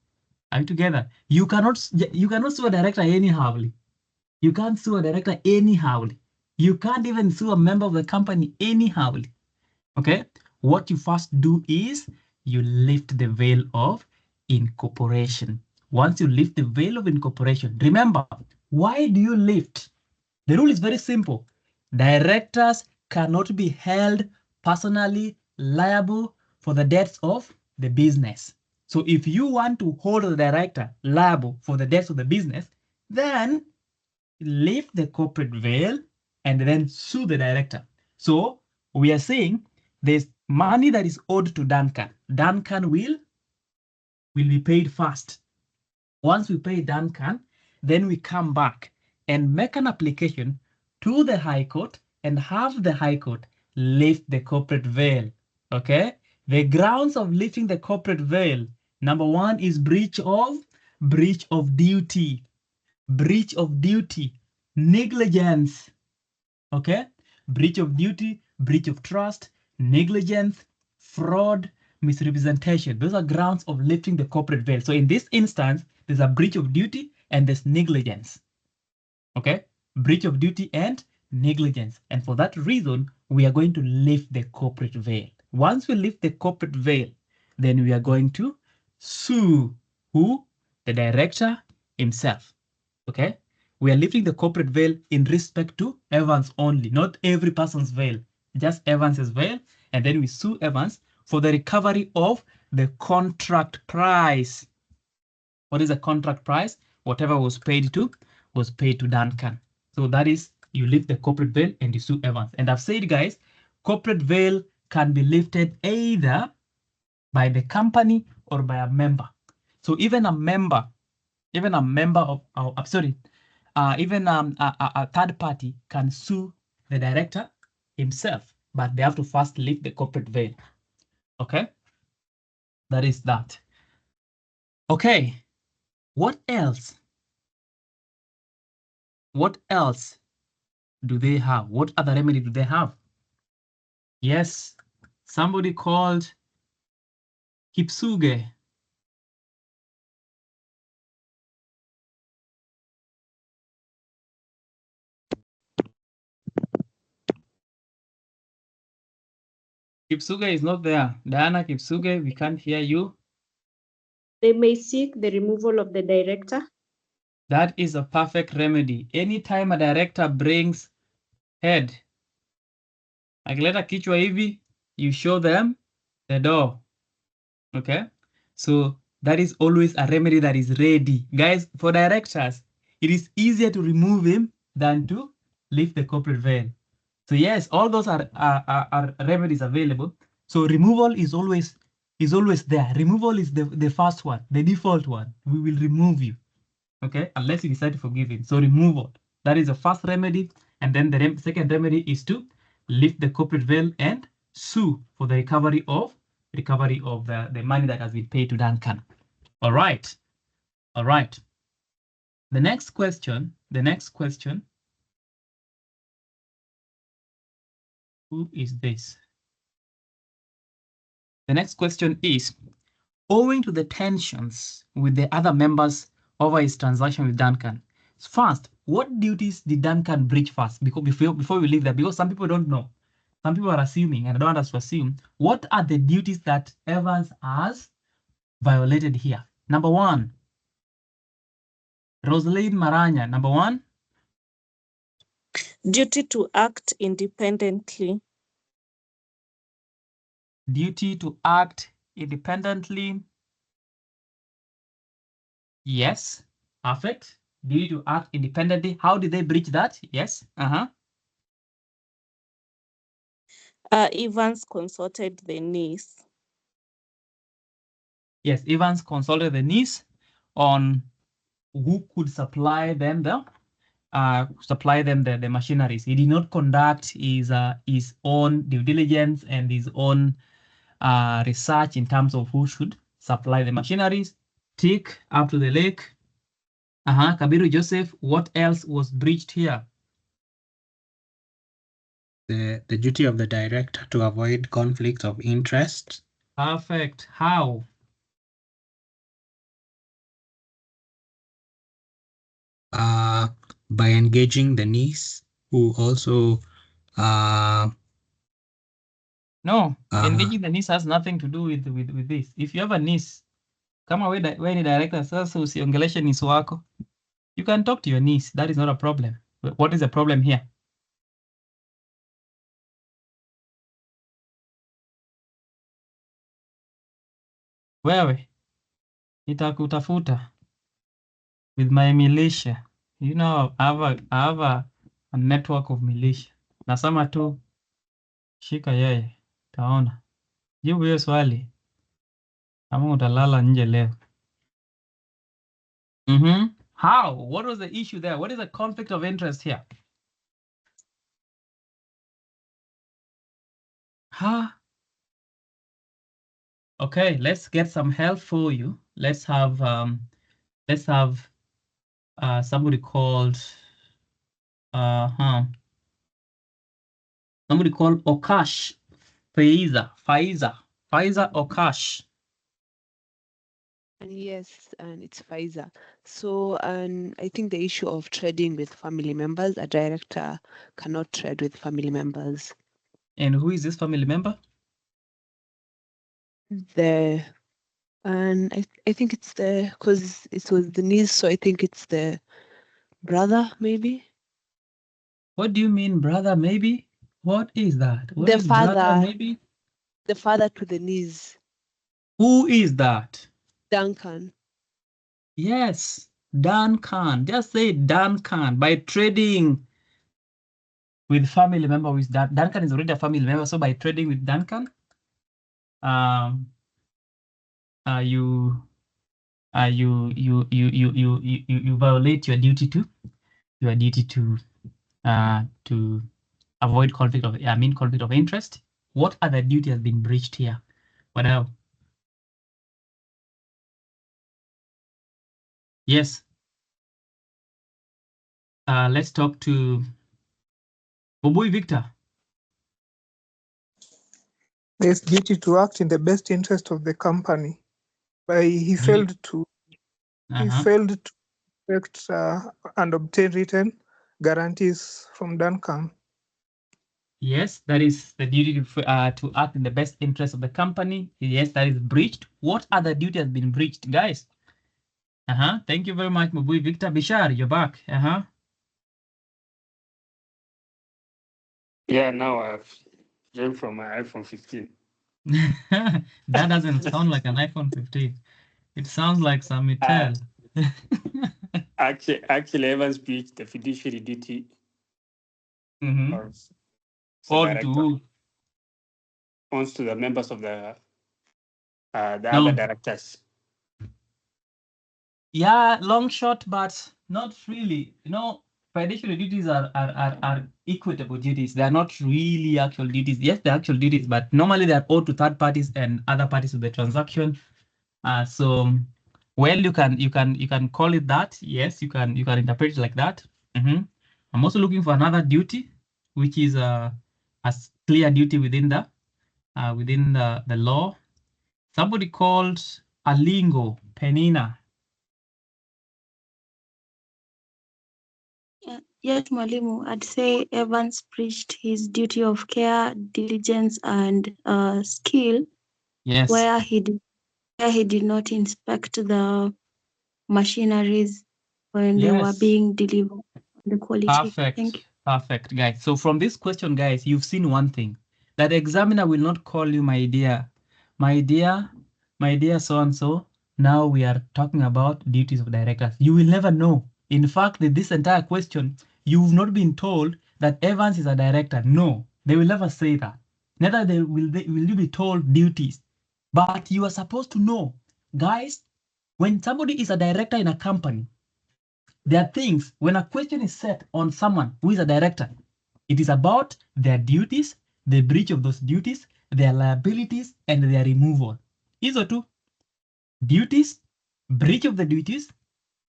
Are you together? You cannot sue a director anyhow. You can't sue a director anyhow. You can't even sue a member of the company anyhow. Okay? What you first do is you lift the veil of incorporation. Once you lift the veil of incorporation, remember, why do you lift? The rule is very simple. Directors cannot be held personally liable for the debts of the business. So if you want to hold the director liable for the debts of the business, then lift the corporate veil and then sue the director. So we are saying there's money that is owed to Duncan. Duncan will be paid first. Once we pay Duncan, then we come back and make an application to the High Court and have the High Court lift the corporate veil. Okay? The grounds of lifting the corporate veil, number one is breach of duty. Breach of duty, negligence. Okay? Breach of duty, breach of trust, negligence, fraud, misrepresentation. Those are grounds of lifting the corporate veil. So in this instance, there's a breach of duty and there's negligence. Okay? Breach of duty and negligence. And for that reason, we are going to lift the corporate veil. Once we lift the corporate veil, then we are going to sue who? The director himself. Okay? We are lifting the corporate veil in respect to Evans only, not every person's veil, just Evans's veil. And then we sue Evans for the recovery of the contract price. What is the contract price? Whatever was paid to Duncan. So that is, you lift the corporate veil and you sue Evans. And I've said, guys, corporate veil can be lifted either by the company or by a member. So even a member of, even a third party can sue the director himself, but they have to first lift the corporate veil. Okay, that is that. Okay, what else? What else do they have? What other remedy do they have? Yes, somebody called Kipsuge. Kipsuge is not there. Diana Kipsuge, we can't hear you. They may seek the removal of the director. That is a perfect remedy. Anytime a director brings head, akileta kichwa hivi, you show them the door. Okay, so that is always a remedy that is ready. Guys, for directors, it is easier to remove him than to lift the corporate veil. So yes, all those are remedies available. So removal is always there. Removal is the first one, the default one. We will remove you, okay, unless you decide to forgive him. So removal, that is the first remedy. And then the second remedy is to lift the corporate veil and sue for the recovery of the money that has been paid to Duncan. All right. All right. The next question. Who is this? The next question is, owing to the tensions with the other members over his transaction with Duncan, first, what duties did Duncan breach first? Because before we leave that, because some people don't know. Some people are assuming, and I don't want us to assume, what are the duties that Evans has violated here? Number one, Rosalind Maranya, number one. Duty to act independently. Duty to act independently. Yes, perfect. Duty to act independently. How did they breach that? Yes. Evans consulted the niece. Yes, Evans consulted the niece on who could supply them the machineries. He did not conduct his own due diligence and his own research in terms of who should supply the machineries. Tick up to the lake. Kabiru Joseph, what else was breached here? The duty of the director to avoid conflict of interest. Perfect. How? By engaging the niece, who also no, engaging the niece has nothing to do with this. If you have a niece, kama we ni director sasa usiongeleshe niece wako, you can talk to your niece. That is not a problem. But what is the problem here? Wewe nitakutafuta with my militia. You know, I have a network of militia. Nasema tu shika yeye, taona. Jibu hiyo swali ama utalala nje leo. How? What was the issue there? What is the conflict of interest here? Okay, let's get some help for you. Let's have somebody called somebody called Okash Faiza Okash. Yes, and it's Pfizer. So, I think the issue of trading with family members, a director cannot trade with family members. And who is this family member? And I think it's because it was the niece, so I think it's the brother, maybe. What do you mean, brother? Maybe. What is that? What The is brother? father. Maybe. The father to the niece. Who is that? Duncan. Yes, Duncan. Just say Duncan. By trading with family member with that, Duncan is already a family member. So by trading with Duncan, you violate your duty to avoid conflict of conflict of interest. What other duty has been breached here? What else? Yes. Let's talk to Obui Victor. There's duty to act in the best interest of the company. But he failed to respect and obtain written guarantees from Duncan. Yes, that is the duty to act in the best interest of the company. Yes, that is breached. What other duty has been breached, guys? Thank you very much, Mabui Victor. Bishar, you're back. Yeah, now I've joined from my iPhone 15. That doesn't sound like an iPhone 15. It sounds like some Intel. Actually, Evans breached the fiduciary duty of the director. Owns to the members of the other directors. Yeah, long shot, but not really. Fiduciary duties are equitable duties. They are not really actual duties. Yes, they're actual duties, but normally they are owed to third parties and other parties of the transaction. So, well, you can call it that. Yes, you can interpret it like that. I'm also looking for another duty, which is a clear duty within the law. Somebody called Alingo Penina. Yes, Mwalimu, I'd say Evans breached his duty of care, diligence, and skill. Yes. Where he did not inspect the machineries when they were being delivered. The quality. Perfect. Thank you. Perfect, guys. So from this question, guys, you've seen one thing, that the examiner will not call you my dear, so-and-so. Now we are talking about duties of directors. You will never know. In fact, this entire question, you've not been told that Evans is a director. No, they will never say that. Neither will you be told duties. But you are supposed to know, guys, when somebody is a director in a company, there are things, when a question is set on someone who is a director, it is about their duties, the breach of those duties, their liabilities, and their removal. Hizo tu. Duties, breach of the duties,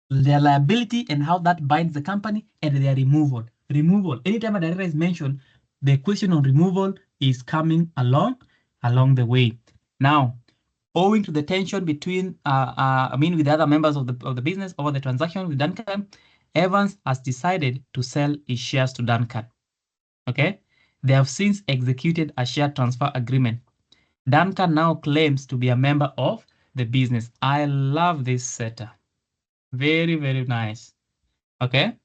their liability and how that binds the company, and their removal. Removal. Anytime a director is mentioned, the question on removal is coming along the way. Now, owing to the tension between, with the other members of the business over the transaction with Duncan, Evans has decided to sell his shares to Duncan. Okay, they have since executed a share transfer agreement. Duncan now claims to be a member of the business. I love this setup. Very, very nice. Okay,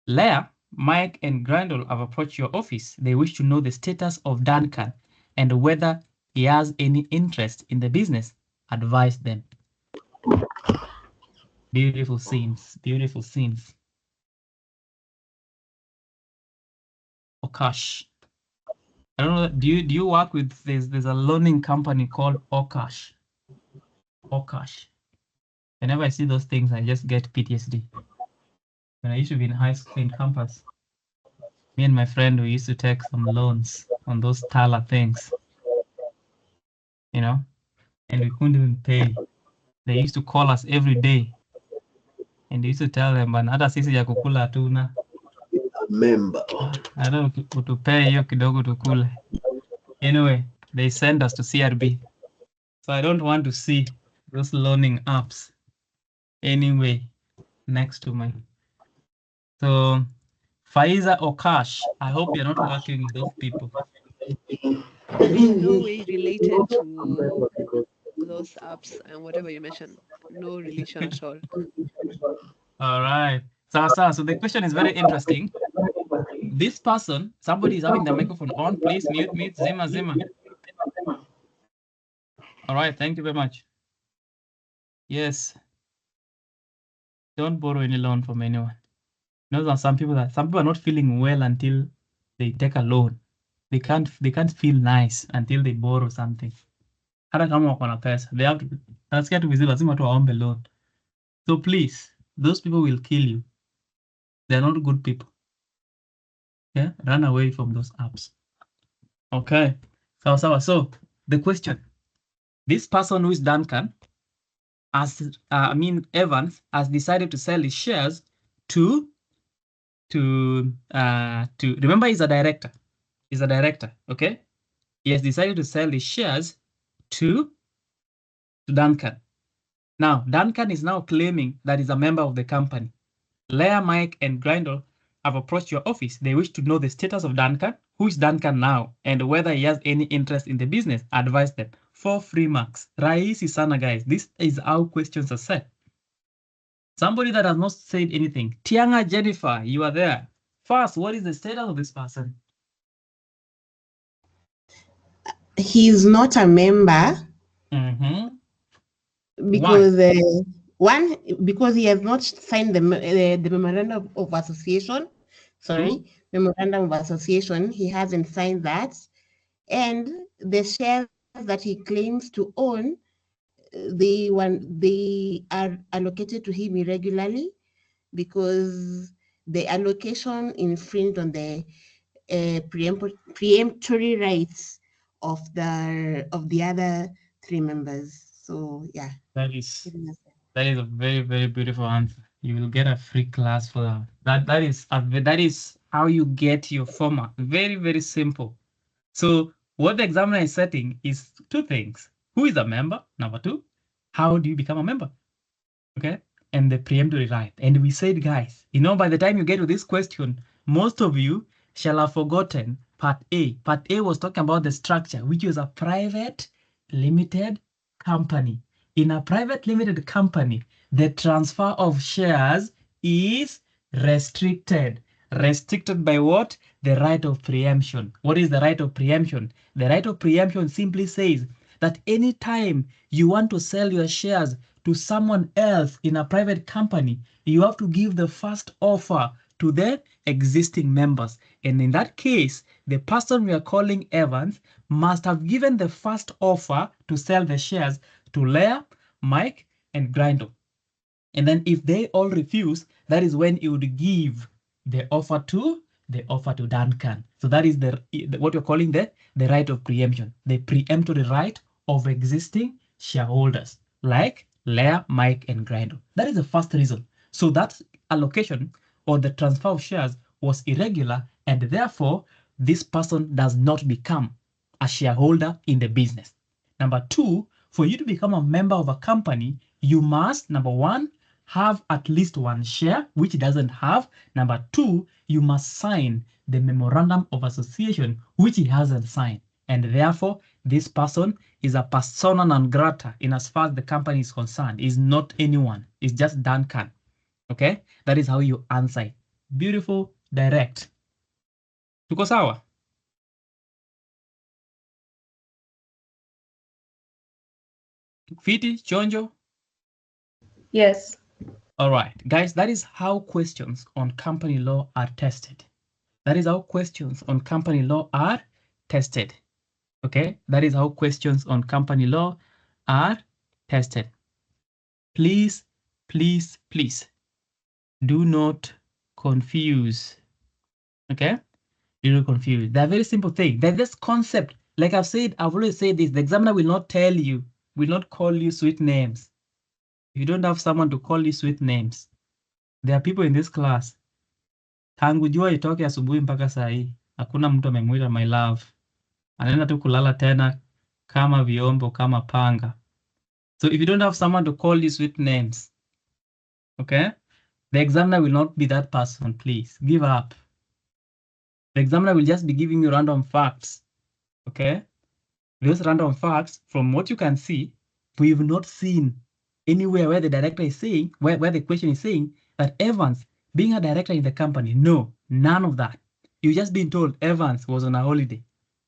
Leah, Mike, and Grindle have approached your office. They wish to know the status of Duncan and whether he has any interest in the business. Advise them. Beautiful scenes, beautiful scenes. Okash. I don't know. Do you work with there's a learning company called Okash. Okash. Whenever I see those things, I just get PTSD. When I used to be in high school in campus, me and my friend, we used to take some loans on those Tala things, and we couldn't even pay. They used to call us every day, and they used to tell them, "Bana, hata sisi ya kukula hatuna." Member. I don't utupee hiyo kidogo tukule. Anyway, they send us to CRB. So I don't want to see those learning apps anyway next to me. So Faiza or Cash, I hope you're not working with those people. in no way related to those apps and whatever you mentioned. No relation at all. All right. So the question is very interesting. This person, somebody is having the microphone on. Please mute, Zima. All right. Thank you very much. Yes. Don't borrow any loan from anyone. Those are some people are not feeling well until they take a loan. They can't feel nice until they borrow something. Hata kama wako na pesa, they have to, nasikia tu vizuri lazima tu waombe loan. So please, those people will kill you. They're not good people. Yeah, run away from those apps. Okay. So the question, this person who is Duncan, Evans has decided to sell his shares to remember he's a director. He's a director, okay? He has decided to sell his shares to Duncan. Now, Duncan is now claiming that he's a member of the company. Leah, Mike, and Grindel have approached your office. They wish to know the status of Duncan, who is Duncan now, and whether he has any interest in the business. Advise them. 4 free marks. Raisi sana, guys. This is how questions are set. Somebody that has not said anything. Tianga Jennifer, you are there. First, what is the status of this person? He's not a member because because he has not signed the memorandum of association. Memorandum of association. He hasn't signed that, and the shares that he claims to own, they are allocated to him irregularly because the allocation infringed on the preemptory rights of the other 3 members. So yeah, that is a very, very beautiful answer. You will get a free class for that. That is how you get your format. Very, very simple. So what the examiner is setting is 2 things. Who is a member? Number 2, how do you become a member? Okay, and the preemptory right. And we said, guys, by the time you get to this question, most of you shall have forgotten part A. Part A was talking about the structure, which is a private limited company. In a private limited company, the transfer of shares is restricted. Restricted by what? The right of preemption. What is the right of preemption? The right of preemption simply says that anytime you want to sell your shares to someone else in a private company, you have to give the first offer to the existing members. And in that case, the person we are calling Evans must have given the first offer to sell the shares to Leah, Mike, and Grindel. And then if they all refuse, that is when you would give the offer to Duncan. So that is what you're calling the right of preemption, the preemptory right of existing shareholders like Leah, Mike, and Grindel. That is the first reason. So that allocation or the transfer of shares was irregular, and therefore this person does not become a shareholder in the business. Number 2, for you to become a member of a company, you must, number 1, have at least 1 share, which it doesn't have. Number 2, you must sign the memorandum of association, which it hasn't signed. And therefore, this person is a persona non grata in as far as the company is concerned. Is not anyone. It's just Duncan. Okay? That is how you answer it. Beautiful, direct. Tuko sawa? Fiti, Chonjo? Yes. All right, guys, that is how questions on company law are tested. That is how questions on company law are tested. Okay, that is how questions on company law are tested. Please, please, please do not confuse. Okay, do not confuse. They're very simple thing. There's this concept. Like I've always said this. The examiner will not tell you, will not call you sweet names. If you don't have someone to call you sweet names, there are people in this class. Tangu jua itoke asubuhi mpaka saa hii, hakuna mtu amemwita my love. Anaenda tu kulala tena kama vyombo, kama panga. So if you don't have someone to call you sweet names, okay, the examiner will not be that person, please. Give up. The examiner will just be giving you random facts. Okay? Those random facts, from what you can see, we've not seen anywhere where the director is saying, where the question is saying that Evans, being a director in the company, no, none of that. You've just been told Evans was on a holiday,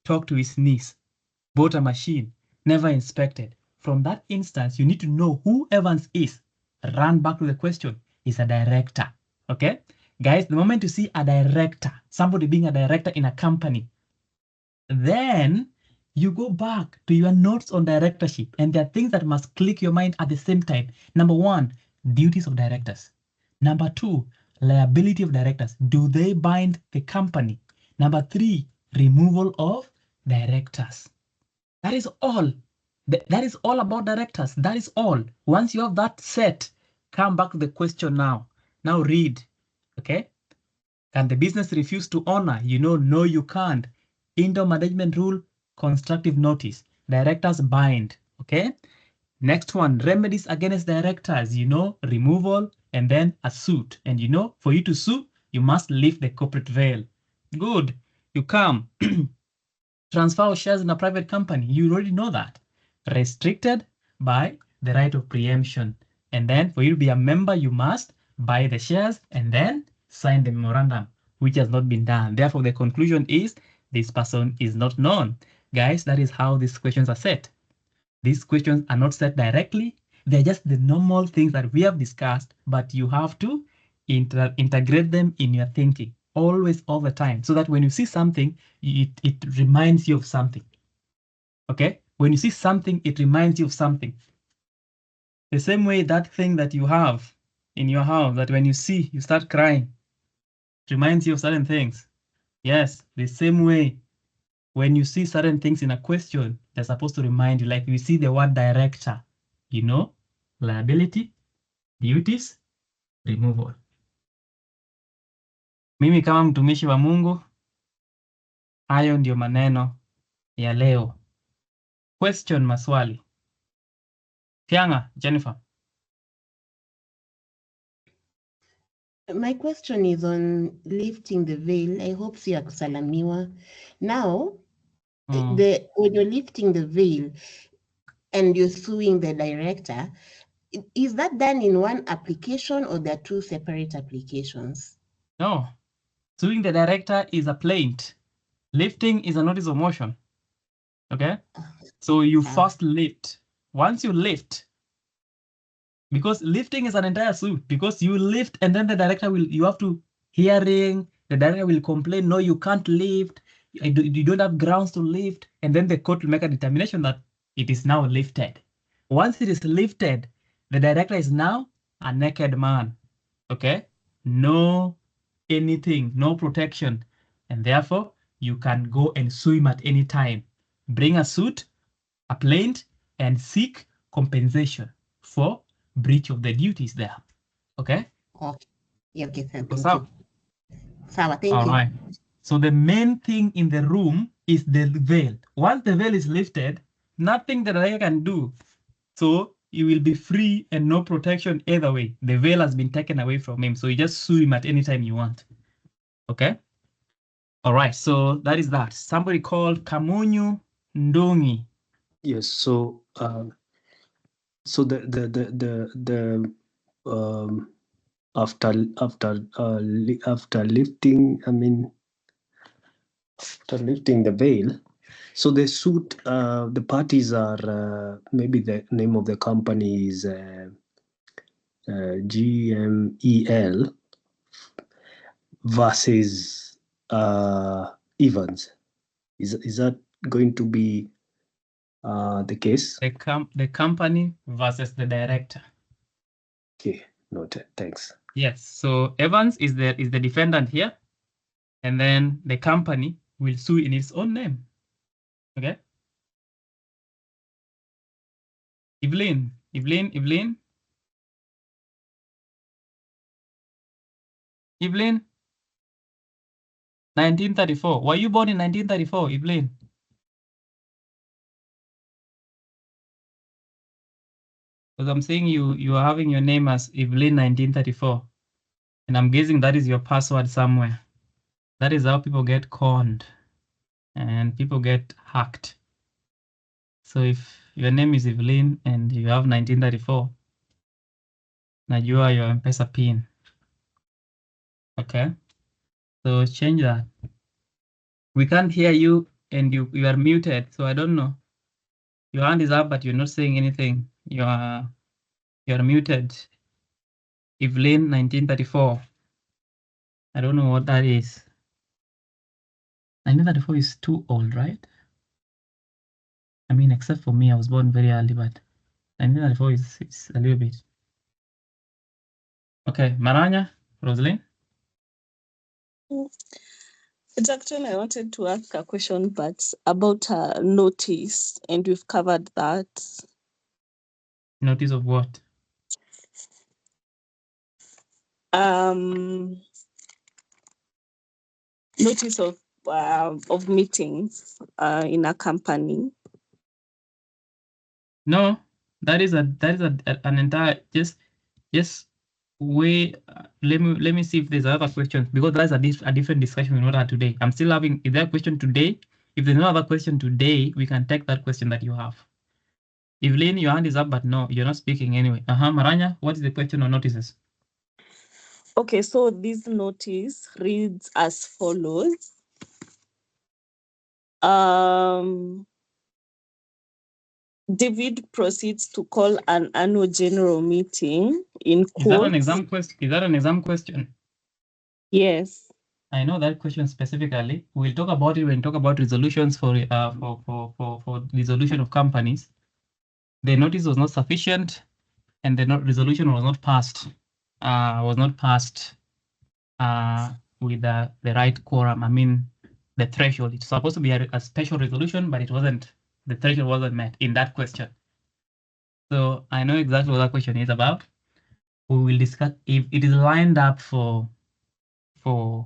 talked to his niece, bought a machine, never inspected. From that instance, you need to know who Evans is. Run back to the question. He's a director. Okay? Guys, the moment you see a director, somebody being a director in a company, then you go back to your notes on directorship, and there are things that must click your mind at the same time. Number one, duties of directors. Number two, liability of directors. Do they bind the company? Number three, removal of directors. That is all. That is all about directors. That is all. Once you have that set, come back to the question now. Now read. Okay? Can the business refuse to honor? No, you can't. Indoor management rule, constructive notice. Directors bind. Okay? Next one, remedies against directors, removal and then a suit. And for you to sue, you must lift the corporate veil. Good. You come. Transfer of shares in a private company. You already know that. Restricted by the right of preemption. And then for you to be a member, you must buy the shares and then sign the memorandum, which has not been done. Therefore, the conclusion is this person is not known. Guys, that is how these questions are set. These questions are not set directly. They're just the normal things that we have discussed, but you have to integrate them in your thinking always, all the time, so that when you see something, it reminds you of something. Okay? When you see something, it reminds you of something. The same way that thing that you have in your house, that when you see, you start crying, it reminds you of certain things. Yes, the same way when you see certain things in a question, they're supposed to remind you, like you see the word director, liability, duties, removal. Mimi kama mtumishi wa Mungu, hayo ndio maneno ya leo. Question, maswali. Tianga, Jennifer. My question is on lifting the veil. I hope si ya kusalamiwa. Now, when you're lifting the veil and you're suing the director, is that done in one application or there are two separate applications? No. Suing the director is a plaint. Lifting is a notice of motion. Okay? So you first lift. Once you lift, because lifting is an entire suit, because you lift and then the director you have to hearing, the director will complain, no, you can't lift, you don't have grounds to lift, and then the court will make a determination that it is now lifted. Once it is lifted, the director is now a naked man. Okay? No anything, no protection, and therefore you can go and sue him at any time. Bring a suit, a plaint, and seek compensation for breach of the duties there. Okay? Okay. Yeah, okay, thank you. Sawa, thank you. All right. So the main thing in the room is the veil. Once the veil is lifted, nothing that I can do. So you will be free and no protection either way. The veil has been taken away from him. So you just sue him at any time you want. Okay? All right. So that is that. Somebody called Kamunyu Ndongi. Yes. So so the after lifting, after lifting the veil, so the suit, the parties are maybe the name of the company is GMEL versus Evans. Is that going to be the case? The company versus the director. Okay, noted. Thanks. Yes. So Evans is the defendant here, and then the company will sue in its own name. Okay. Evelyn. 1934. Were you born in 1934, Evelyn? Because I'm seeing you are having your name as Evelyn 1934. And I'm guessing that is your password somewhere. That is how people get conned. and people get hacked. So if your name is Evelyn and you have 1934, najua your M-Pesa PIN. Okay, so change that. We can't hear you and you are muted, so I don't know. Your hand is up, but you're not saying anything. You're muted. Evelyn 1934. I don't know what that is. 1934 is too old, right? I mean, except for me, I was born very early, but 1934 is a little bit. Okay, Maranya, Rosalind. Jacktone, I wanted to ask a question, but about a notice, and we've covered that. Notice of what? Notice of meetings in a company. No, that is an entire just wait. Let me see if there's other questions, because that's a different discussion we not had today. I'm still having. Is there a question today? If there's no other question today, we can take that question that you have. Evelyn, your hand is up, but no, you're not speaking anyway. Maranya, what is the question on notices? Okay, so this notice reads as follows. David proceeds to call an annual general meeting in court. Is that an exam question? Is that an exam question? Yes. I know that question specifically. We'll talk about it when we talk about resolutions for resolution of companies. The notice was not sufficient, and the resolution was not passed. With the right quorum. I mean, the threshold. It's supposed to be a special resolution, but it wasn't. The threshold wasn't met in that question. So I know exactly what that question is about. We will discuss if it is lined up for a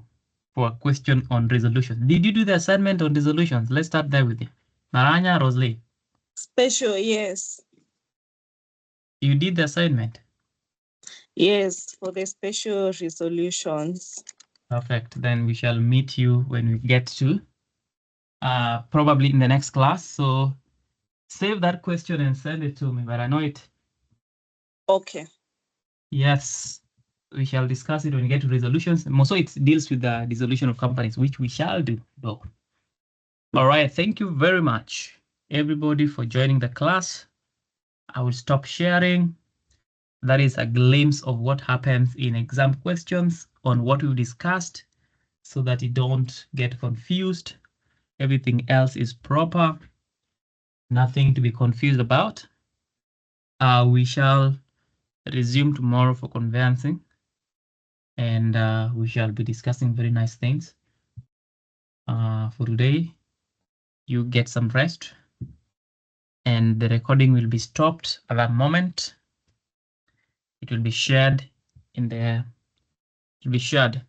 question on resolution. Did you do the assignment on resolutions? Let's start there with you. Maranya, Rosalie. Special, yes. You did the assignment? Yes, for the special resolutions. Perfect. Then we shall meet you when we get to probably in the next class. So save that question and send it to me, but I know it. Okay. Yes, we shall discuss it when we get to resolutions. Also, it deals with the dissolution of companies, which we shall do, though. All right, thank you very much, everybody, for joining the class. I will stop sharing. That is a glimpse of what happens in exam questions on what we discussed, so that you don't get confused. Everything else is proper. Nothing to be confused about. We shall resume tomorrow for conveyancing, and we shall be discussing very nice things. For today, you get some rest, and the recording will be stopped at that moment. It will be shared in the. It will be shared